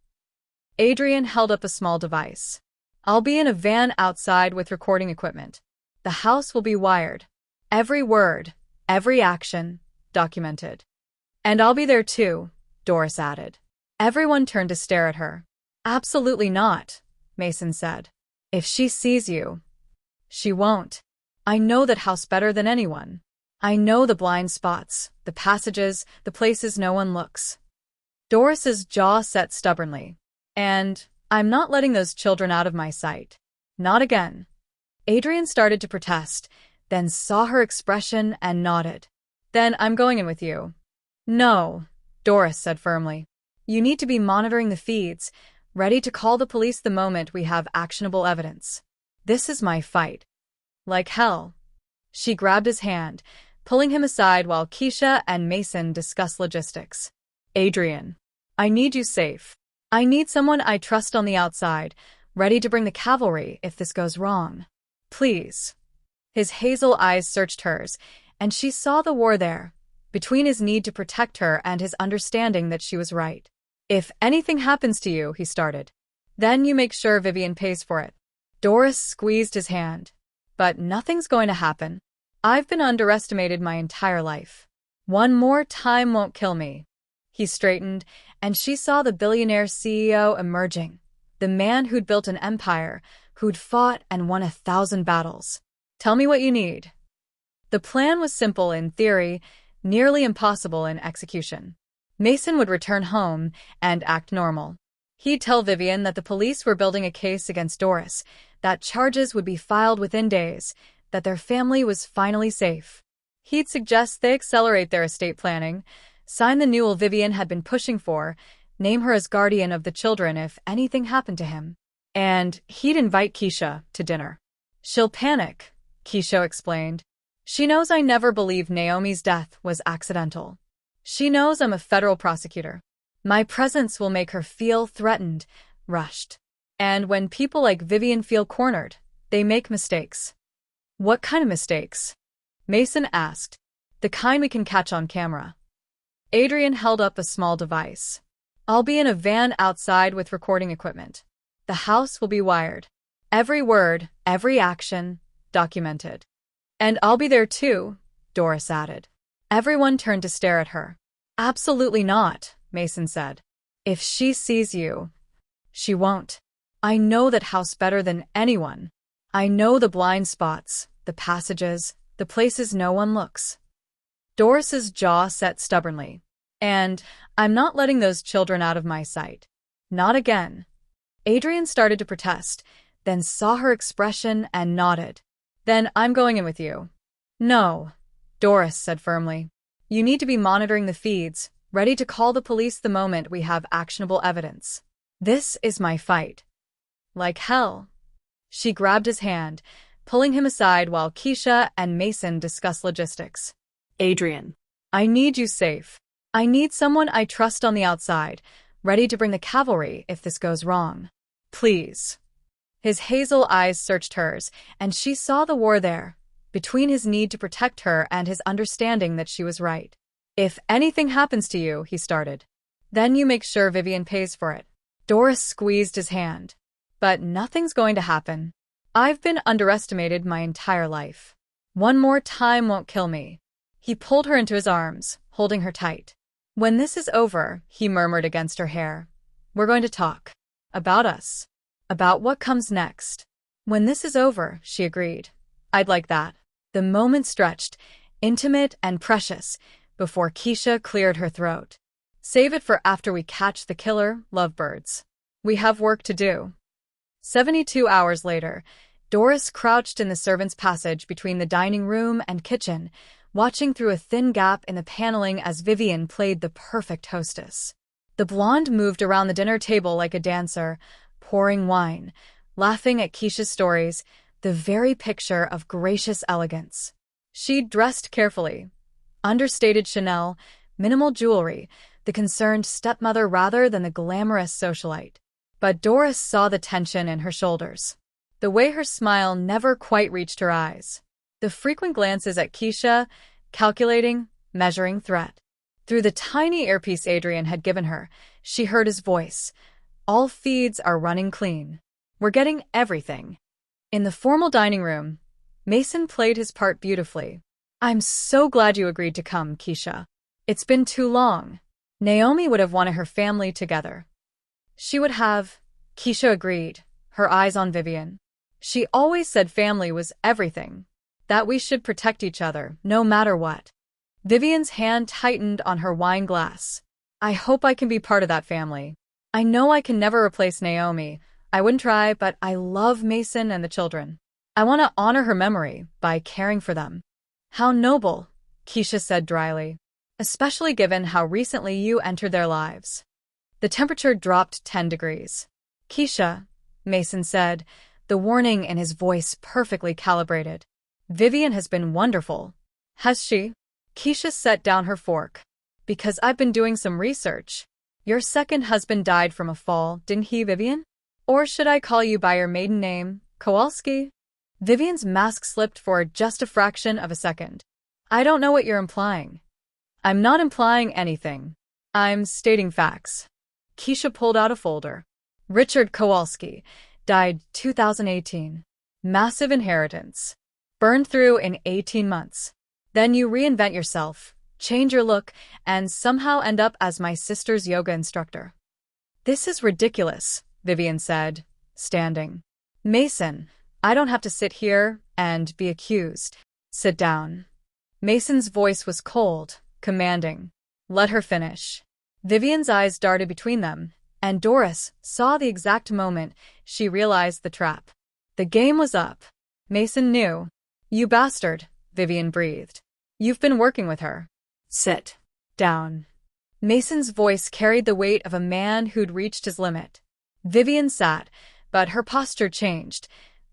Adrian held up a small device. "I'll be in a van outside with recording equipment. The house will be wired. Every word, every action, documented." "And I'll be there too," Doris added. Everyone turned to stare at her. "Absolutely not," Mason said. "If she sees you." "She won't. I know that house better than anyone. I know the blind spots, the passages, the places no one looks." Doris's jaw set stubbornly. "And I'm not letting those children out of my sight. Not again." Adrian started to protest, then saw her expression and nodded. "Then I'm going in with you." "No," Doris said firmly. "You need to be monitoring the feeds, ready to call the police the moment we have actionable evidence. This is my fight." "Like hell." She grabbed his hand, pulling him aside while Keisha and Mason discussed logistics. "Adrian, I need you safe. I need someone I trust on the outside, ready to bring the cavalry if this goes wrong. Please." His hazel eyes searched hers, and she saw the war there, between his need to protect her and his understanding that she was right. If anything happens to you, he started, then you make sure Vivian pays for it. Doris squeezed his hand. But nothing's going to happen. I've been underestimated my entire life. One more time won't kill me. He straightened, and she saw the billionaire CEO emerging, the man who'd built an empire, who'd fought and won 1,000 battles. Tell me what you need. The plan was simple in theory, nearly impossible in execution. Mason would return home and act normal. He'd tell Vivian that the police were building a case against Doris, that charges would be filed within days, that their family was finally safe. He'd suggest they accelerate their estate planning, sign the newel Vivian had been pushing for, name her as guardian of the children if anything happened to him. And he'd invite Keisha to dinner. She'll panic, Keisha explained. She knows I never believed Naomi's death was accidental. She knows I'm a federal prosecutor. My presence will make her feel threatened, rushed. And when people like Vivian feel cornered, they make mistakes. What kind of mistakes? Mason asked. The kind we can catch on camera. Adrian held up a small device. I'll be in a van outside with recording equipment. The house will be wired. Every word, every action, documented. And I'll be there too, Doris added. Everyone turned to stare at her. Absolutely not, Mason said. If she sees you, she won't. I know that house better than anyone. I know the blind spots, the passages, the places no one looks. Doris's jaw set stubbornly. And I'm not letting those children out of my sight. Not again. Adrian started to protest, then saw her expression and nodded. Then I'm going in with you. No, Doris said firmly. You need to be monitoring the feeds, ready to call the police the moment we have actionable evidence. This is my fight. Like hell. She grabbed his hand, pulling him aside while Keisha and Mason discussed logistics. Adrian. I need you safe. I need someone I trust on the outside, ready to bring the cavalry if this goes wrong. Please. His hazel eyes searched hers, and she saw the war there, between his need to protect her and his understanding that she was right. If anything happens to you, he started, then you make sure Vivian pays for it. Doris squeezed his hand. But nothing's going to happen. I've been underestimated my entire life. One more time won't kill me. He pulled her into his arms, holding her tight. When this is over, he murmured against her hair, we're going to talk. About us. About what comes next. When this is over, she agreed. I'd like that. The moment stretched, intimate and precious, before Keisha cleared her throat. Save it for after we catch the killer, lovebirds. We have work to do. 72 hours later, Doris crouched in the servants' passage between the dining room and kitchen, watching through a thin gap in the paneling as Vivian played the perfect hostess. The blonde moved around the dinner table like a dancer, pouring wine, laughing at Keisha's stories, the very picture of gracious elegance. She'd dressed carefully. Understated Chanel, minimal jewelry, the concerned stepmother rather than the glamorous socialite. But Doris saw the tension in her shoulders. The way her smile never quite reached her eyes. The frequent glances at Keisha, calculating, measuring threat. Through the tiny earpiece Adrian had given her, she heard his voice. All feeds are running clean. We're getting everything. In the formal dining room, Mason played his part beautifully. I'm so glad you agreed to come, Keisha. It's been too long. Naomi would have wanted her family together. She would have, Keisha agreed, her eyes on Vivian. She always said family was everything, that we should protect each other, no matter what. Vivian's hand tightened on her wine glass. I hope I can be part of that family. I know I can never replace Naomi. I wouldn't try, but I love Mason and the children. I want to honor her memory by caring for them. How noble, Keisha said dryly, especially given how recently you entered their lives. The temperature dropped 10 degrees. Keisha, Mason said, the warning in his voice perfectly calibrated. Vivian has been wonderful. Has she? Keisha set down her fork. Because I've been doing some research. Your second husband died from a fall, didn't he, Vivian? Or should I call you by your maiden name, Kowalski? Vivian's mask slipped for just a fraction of a second. I don't know what you're implying. I'm not implying anything. I'm stating facts. Keisha pulled out a folder. Richard Kowalski, died 2018. Massive inheritance. Burned through in 18 months. Then you reinvent yourself, change your look, and somehow end up as my sister's yoga instructor. This is ridiculous, Vivian said, standing. Mason, I don't have to sit here and be accused. Sit down. Mason's voice was cold, commanding. Let her finish. Vivian's eyes darted between them, and Doris saw the exact moment she realized the trap. The game was up. Mason knew. You bastard, Vivian breathed. You've been working with her. Sit down. Mason's voice carried the weight of a man who'd reached his limit. Vivian sat, but her posture changed,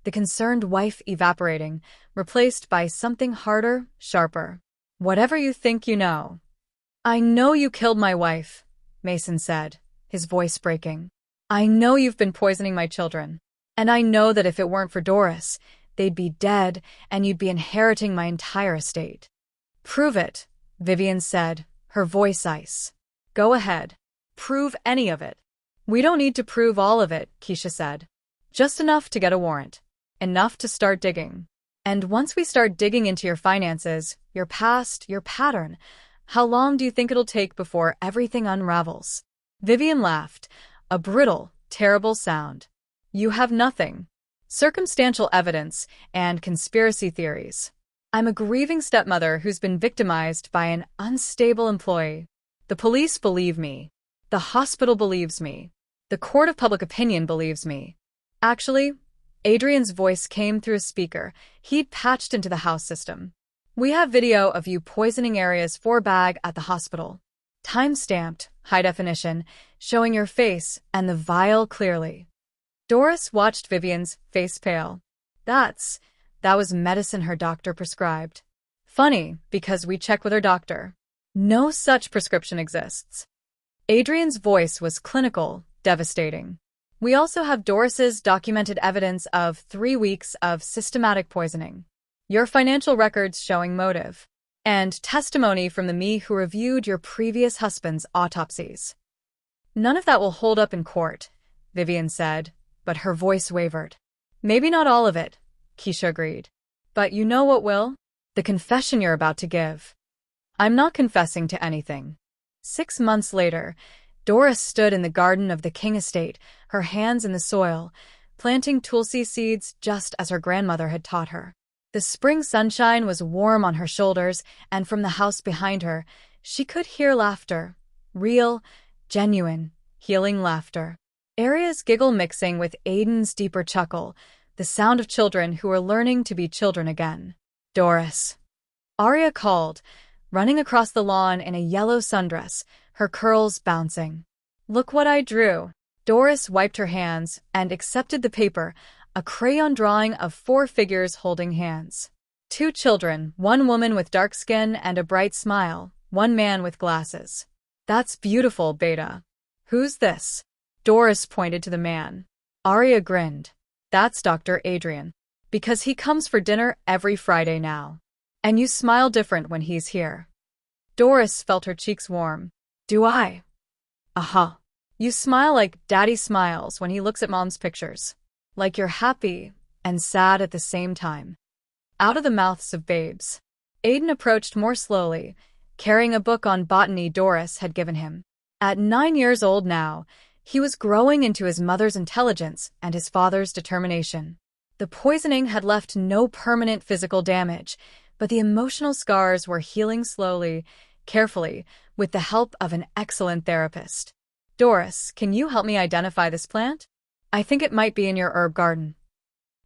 the concerned wife evaporating, replaced by something harder, sharper. Whatever you think you know. I know you killed my wife, Mason said, his voice breaking. I know you've been poisoning my children. And I know that if it weren't for Doris, they'd be dead and you'd be inheriting my entire estate. Prove it, Vivian said, her voice ice. Go ahead. Prove any of it. We don't need to prove all of it, Keisha said. Just enough to get a warrant. Enough to start digging. And once we start digging into your finances, your past, your pattern, how long do you think it'll take before everything unravels? Vivian laughed, a brittle, terrible sound. You have nothing. Circumstantial evidence and conspiracy theories. I'm a grieving stepmother who's been victimized by an unstable employee. The police believe me. The hospital believes me. The court of public opinion believes me. Actually, Adrian's voice came through a speaker he'd patched into the house system. We have video of you poisoning Aria's 4-bag at the hospital. Time-stamped, high definition, showing your face and the vial clearly. Doris watched Vivian's face pale. That was medicine her doctor prescribed. Funny, because we checked with her doctor. No such prescription exists. Adrian's voice was clinical, devastating. We also have Doris's documented evidence of 3 weeks of systematic poisoning. Your financial records showing motive. And testimony from the me who reviewed your previous husband's autopsies. None of that will hold up in court, Vivian said, but her voice wavered. Maybe not all of it, Keisha agreed. But you know what will? The confession you're about to give. I'm not confessing to anything. 6 months later, Doris stood in the garden of the King estate, her hands in the soil, planting tulsi seeds just as her grandmother had taught her. The spring sunshine was warm on her shoulders, and from the house behind her, she could hear laughter. Real, genuine, healing laughter. Aria's giggle mixing with Aiden's deeper chuckle, the sound of children who were learning to be children again. Doris. Aria called, running across the lawn in a yellow sundress, her curls bouncing. Look what I drew. Doris wiped her hands and accepted the paper, a crayon drawing of 4 figures holding hands. 2 children, 1 woman with dark skin and a bright smile, 1 man with glasses. That's beautiful, Beta. Who's this? Doris pointed to the man. Aria grinned. That's Dr. Adrian. Because he comes for dinner every Friday now. And you smile different when he's here. Doris felt her cheeks warm. Do I? Aha. You smile like Daddy smiles when he looks at Mom's pictures. Like you're happy and sad at the same time. Out of the mouths of babes. Aiden approached more slowly, carrying a book on botany Doris had given him. At 9 years old now, he was growing into his mother's intelligence and his father's determination. The poisoning had left no permanent physical damage, but the emotional scars were healing slowly, carefully, with the help of an excellent therapist. Doris, can you help me identify this plant? I think it might be in your herb garden.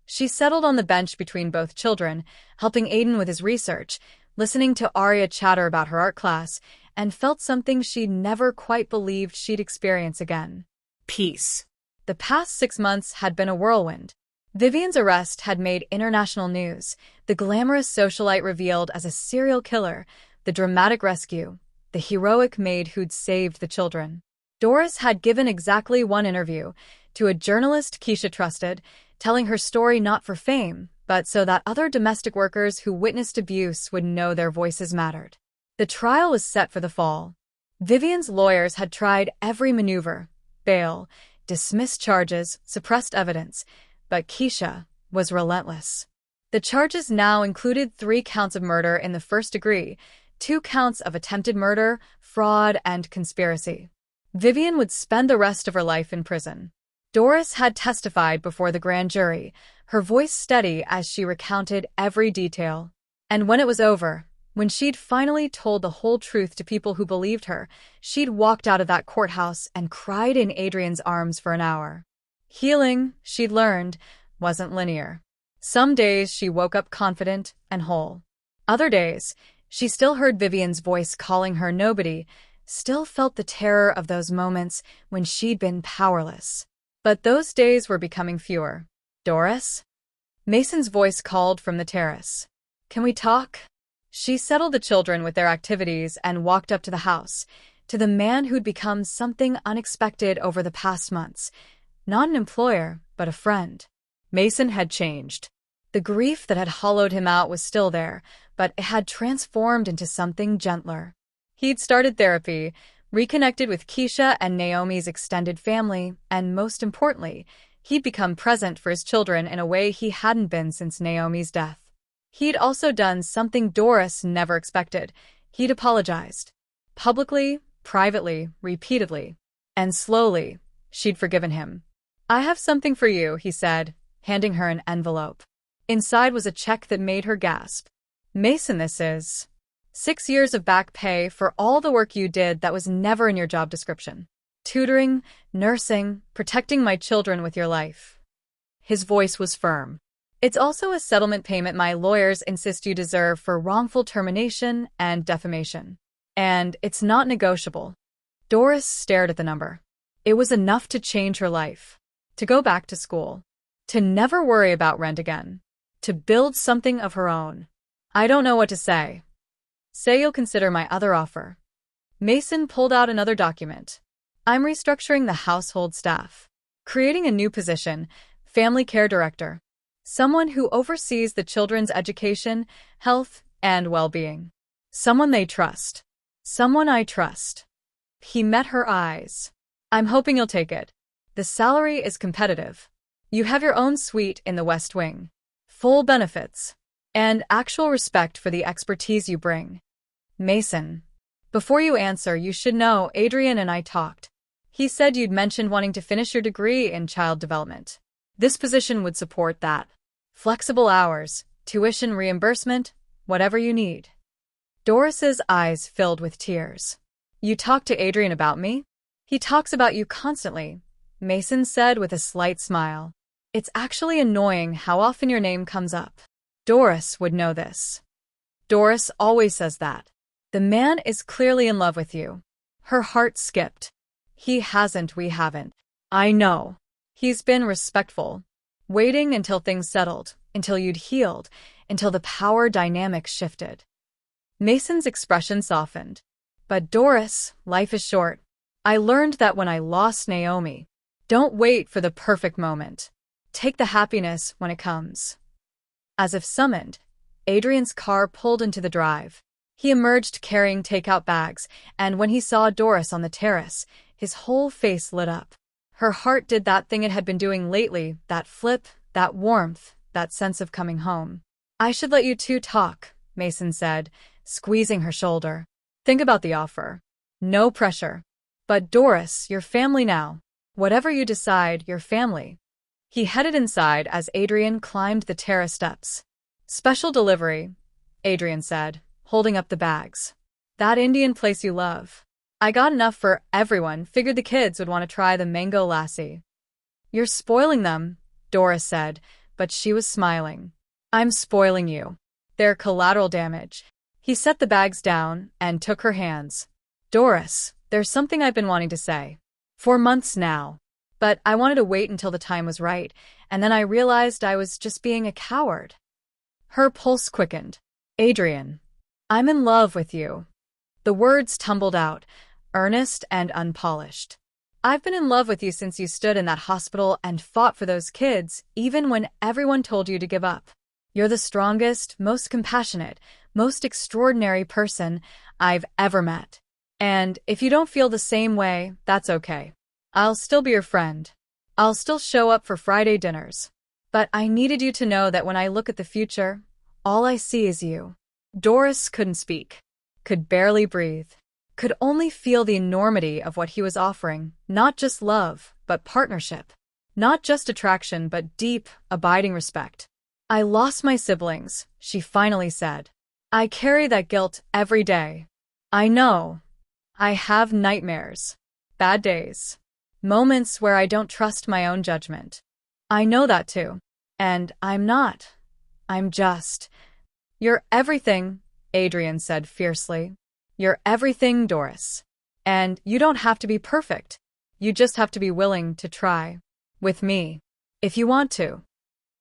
She settled on the bench between both children, helping Aiden with his research, listening to Aria chatter about her art class, and felt something she'd never quite believed she'd experience again. Peace. The past 6 months had been a whirlwind. Vivian's arrest had made international news, the glamorous socialite revealed as a serial killer, the dramatic rescue, the heroic maid who'd saved the children. Doris had given exactly 1 interview, to a journalist Keisha trusted, telling her story not for fame, but so that other domestic workers who witnessed abuse would know their voices mattered. The trial was set for the fall. Vivian's lawyers had tried every maneuver: bail, dismissed charges, suppressed evidence, but Keisha was relentless. The charges now included 3 counts of murder in the first degree, 2 counts of attempted murder, fraud, and conspiracy. Vivian would spend the rest of her life in prison. Doris had testified before the grand jury, her voice steady as she recounted every detail. And when it was over, when she'd finally told the whole truth to people who believed her, she'd walked out of that courthouse and cried in Adrian's arms for an hour. Healing, she'd learned, wasn't linear. Some days she woke up confident and whole. Other days, she still heard Vivian's voice calling her nobody, still felt the terror of those moments when she'd been powerless. But those days were becoming fewer. "Doris?" Mason's voice called from the terrace. "Can we talk?" She settled the children with their activities and walked up to the house, to the man who'd become something unexpected over the past months. Not an employer, but a friend. Mason had changed. The grief that had hollowed him out was still there, but it had transformed into something gentler. He'd started therapy, reconnected with Keisha and Naomi's extended family, and most importantly, he'd become present for his children in a way he hadn't been since Naomi's death. He'd also done something Doris never expected. He'd apologized. Publicly, privately, repeatedly. And slowly, she'd forgiven him. "I have something for you," he said, handing her an envelope. Inside was a check that made her gasp. "Mason, this is 6 years of back pay for all the work you did that was never in your job description. Tutoring, nursing, protecting my children with your life." His voice was firm. "It's also a settlement payment my lawyers insist you deserve for wrongful termination and defamation. And it's not negotiable." Doris stared at the number. It was enough to change her life. To go back to school. To never worry about rent again. To build something of her own. "I don't know what to say." "Say you'll consider my other offer." Mason pulled out another document. "I'm restructuring the household staff. Creating a new position, family care director. Someone who oversees the children's education, health, and well-being. Someone they trust. Someone I trust." He met her eyes. "I'm hoping you'll take it. The salary is competitive. You have your own suite in the West Wing. Full benefits. And actual respect for the expertise you bring." "Mason, before you answer, you should know Adrian and I talked. He said you'd mentioned wanting to finish your degree in child development. This position would support that. Flexible hours, tuition reimbursement, whatever you need." Doris's eyes filled with tears. "You talked to Adrian about me?" "He talks about you constantly," Mason said with a slight smile. "It's actually annoying how often your name comes up. Doris would know this." "Doris always says that. The man is clearly in love with you." Her heart skipped. "He hasn't, we haven't." "I know. He's been respectful. Waiting until things settled, until you'd healed, until the power dynamic shifted." Mason's expression softened. "But Doris, life is short. I learned that when I lost Naomi. Don't wait for the perfect moment. Take the happiness when it comes." As if summoned, Adrian's car pulled into the drive. He emerged carrying takeout bags, and when he saw Doris on the terrace, his whole face lit up. Her heart did that thing it had been doing lately, that flip, that warmth, that sense of coming home. "I should let you two talk," Mason said, squeezing her shoulder. "Think about the offer. No pressure. But Doris, you're family now. Whatever you decide, you're family." He headed inside as Adrian climbed the terrace steps. "Special delivery," Adrian said, holding up the bags. "That Indian place you love. I got enough for everyone, figured the kids would want to try the mango lassi." "You're spoiling them," Doris said, but she was smiling. "I'm spoiling you. They're collateral damage." He set the bags down and took her hands. "Doris, there's something I've been wanting to say. For months now. But I wanted to wait until the time was right, and then I realized I was just being a coward." Her pulse quickened. "Adrian, I'm in love with you." The words tumbled out, earnest and unpolished. "I've been in love with you since you stood in that hospital and fought for those kids, even when everyone told you to give up. You're the strongest, most compassionate, most extraordinary person I've ever met. And if you don't feel the same way, that's okay. I'll still be your friend. I'll still show up for Friday dinners. But I needed you to know that when I look at the future, all I see is you. Doris couldn't speak, could barely breathe, could only feel the enormity of what he was offering, not just love, but partnership. Not just attraction, but deep, abiding respect. I lost my siblings, she finally said. I carry that guilt every day. I know. I have nightmares, bad days, moments where I don't trust my own judgment. I know that too. And I'm not. I'm just. You're everything, Adrian said fiercely. You're everything, Doris. And you don't have to be perfect. You just have to be willing to try. With me. If you want to.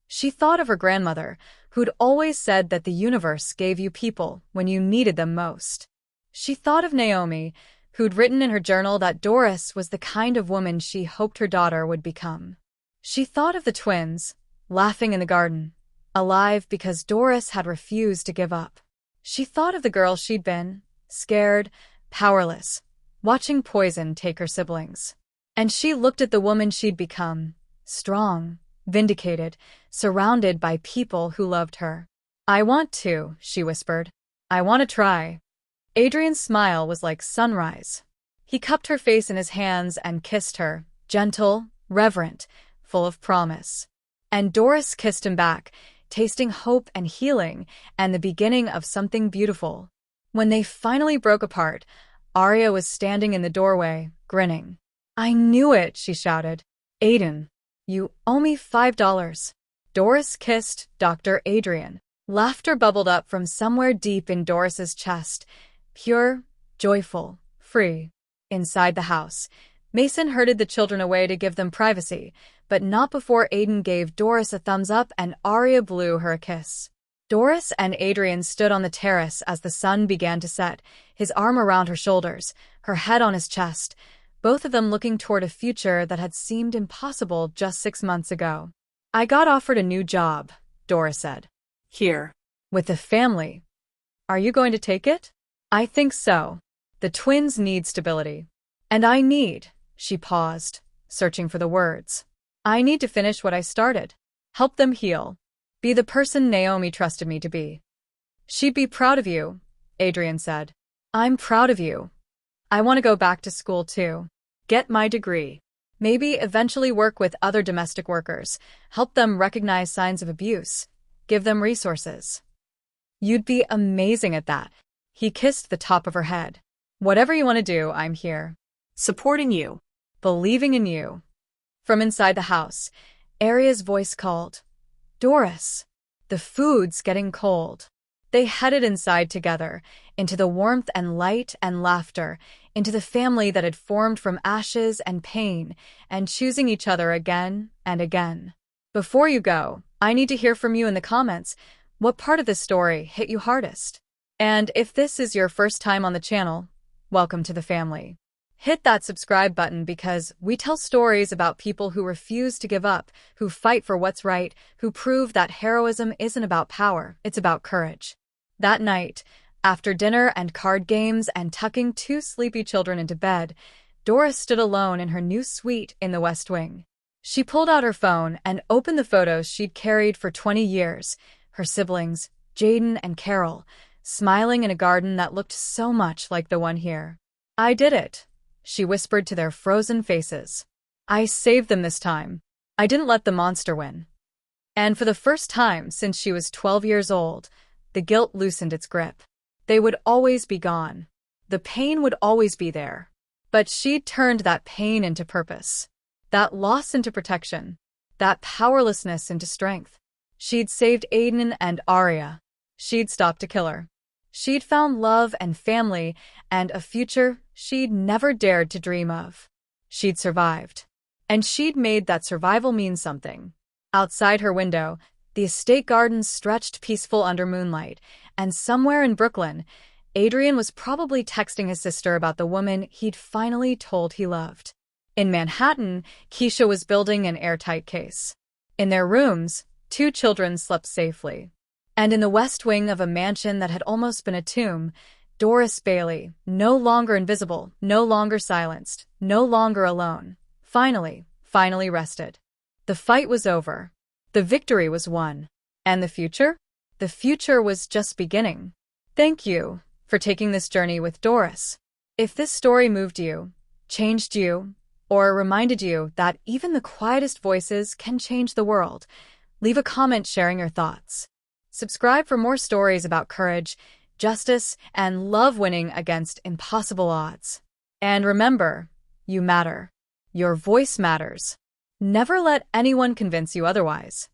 She thought of her grandmother, who'd always said that the universe gave you people when you needed them most. She thought of Naomi, who'd written in her journal that Doris was the kind of woman she hoped her daughter would become. She thought of the twins, laughing in the garden, alive because Doris had refused to give up. She thought of the girl she'd been, scared, powerless, watching poison take her siblings. And she looked at the woman she'd become, strong, vindicated, surrounded by people who loved her. I want to, she whispered. I want to try. Adrian's smile was like sunrise. He cupped her face in his hands and kissed her, gentle, reverent, full of promise. And Doris kissed him back, tasting hope and healing and the beginning of something beautiful. When they finally broke apart, Arya was standing in the doorway, grinning. I knew it, she shouted. Aiden, you owe me $5. Doris kissed Dr. Adrian. Laughter bubbled up from somewhere deep in Doris's chest, pure, joyful, free. Inside the house, Mason herded the children away to give them privacy, but not before Aiden gave Doris a thumbs up and Arya blew her a kiss. Doris and Adrian stood on the terrace as the sun began to set, his arm around her shoulders, her head on his chest, both of them looking toward a future that had seemed impossible just 6 months ago. I got offered a new job, Doris said. Here. With the family. Are you going to take it? I think so. The twins need stability. And I need, she paused, searching for the words. I need to finish what I started. Help them heal. Be the person Naomi trusted me to be. She'd be proud of you, Adrian said. I'm proud of you. I want to go back to school too. Get my degree. Maybe eventually work with other domestic workers, help them recognize signs of abuse, give them resources. You'd be amazing at that. He kissed the top of her head. Whatever you want to do, I'm here. Supporting you. Believing in you. From inside the house, Arya's voice called, Doris, the food's getting cold. They headed inside together, into the warmth and light and laughter, into the family that had formed from ashes and pain, and choosing each other again and again. Before you go, I need to hear from you in the comments. What part of this story hit you hardest? And if this is your first time on the channel, welcome to the family. Hit that subscribe button because we tell stories about people who refuse to give up, who fight for what's right, who prove that heroism isn't about power, it's about courage. That night, after dinner and card games and tucking 2 sleepy children into bed, Doris stood alone in her new suite in the West Wing. She pulled out her phone and opened the photos she'd carried for 20 years, her siblings, Jaden and Carol, smiling in a garden that looked so much like the one here. I did it, she whispered to their frozen faces. I saved them this time. I didn't let the monster win. And for the first time since she was 12 years old, the guilt loosened its grip. They would always be gone. The pain would always be there. But she'd turned that pain into purpose. That loss into protection. That powerlessness into strength. She'd saved Aiden and Arya. She'd stopped a killer. She'd found love and family and a future she'd never dared to dream of. She'd survived. And she'd made that survival mean something. Outside her window, the estate gardens stretched peaceful under moonlight, and somewhere in Brooklyn, Adrian was probably texting his sister about the woman he'd finally told he loved. In Manhattan, Keisha was building an airtight case. In their rooms, 2 children slept safely. And in the West Wing of a mansion that had almost been a tomb, Doris Bailey, no longer invisible, no longer silenced, no longer alone. Finally rested. The fight was over. The victory was won. And the future? The future was just beginning. Thank you for taking this journey with Doris. If this story moved you, changed you, or reminded you that even the quietest voices can change the world, leave a comment sharing your thoughts. Subscribe for more stories about courage, justice, and love winning against impossible odds. And remember, you matter. Your voice matters. Never let anyone convince you otherwise.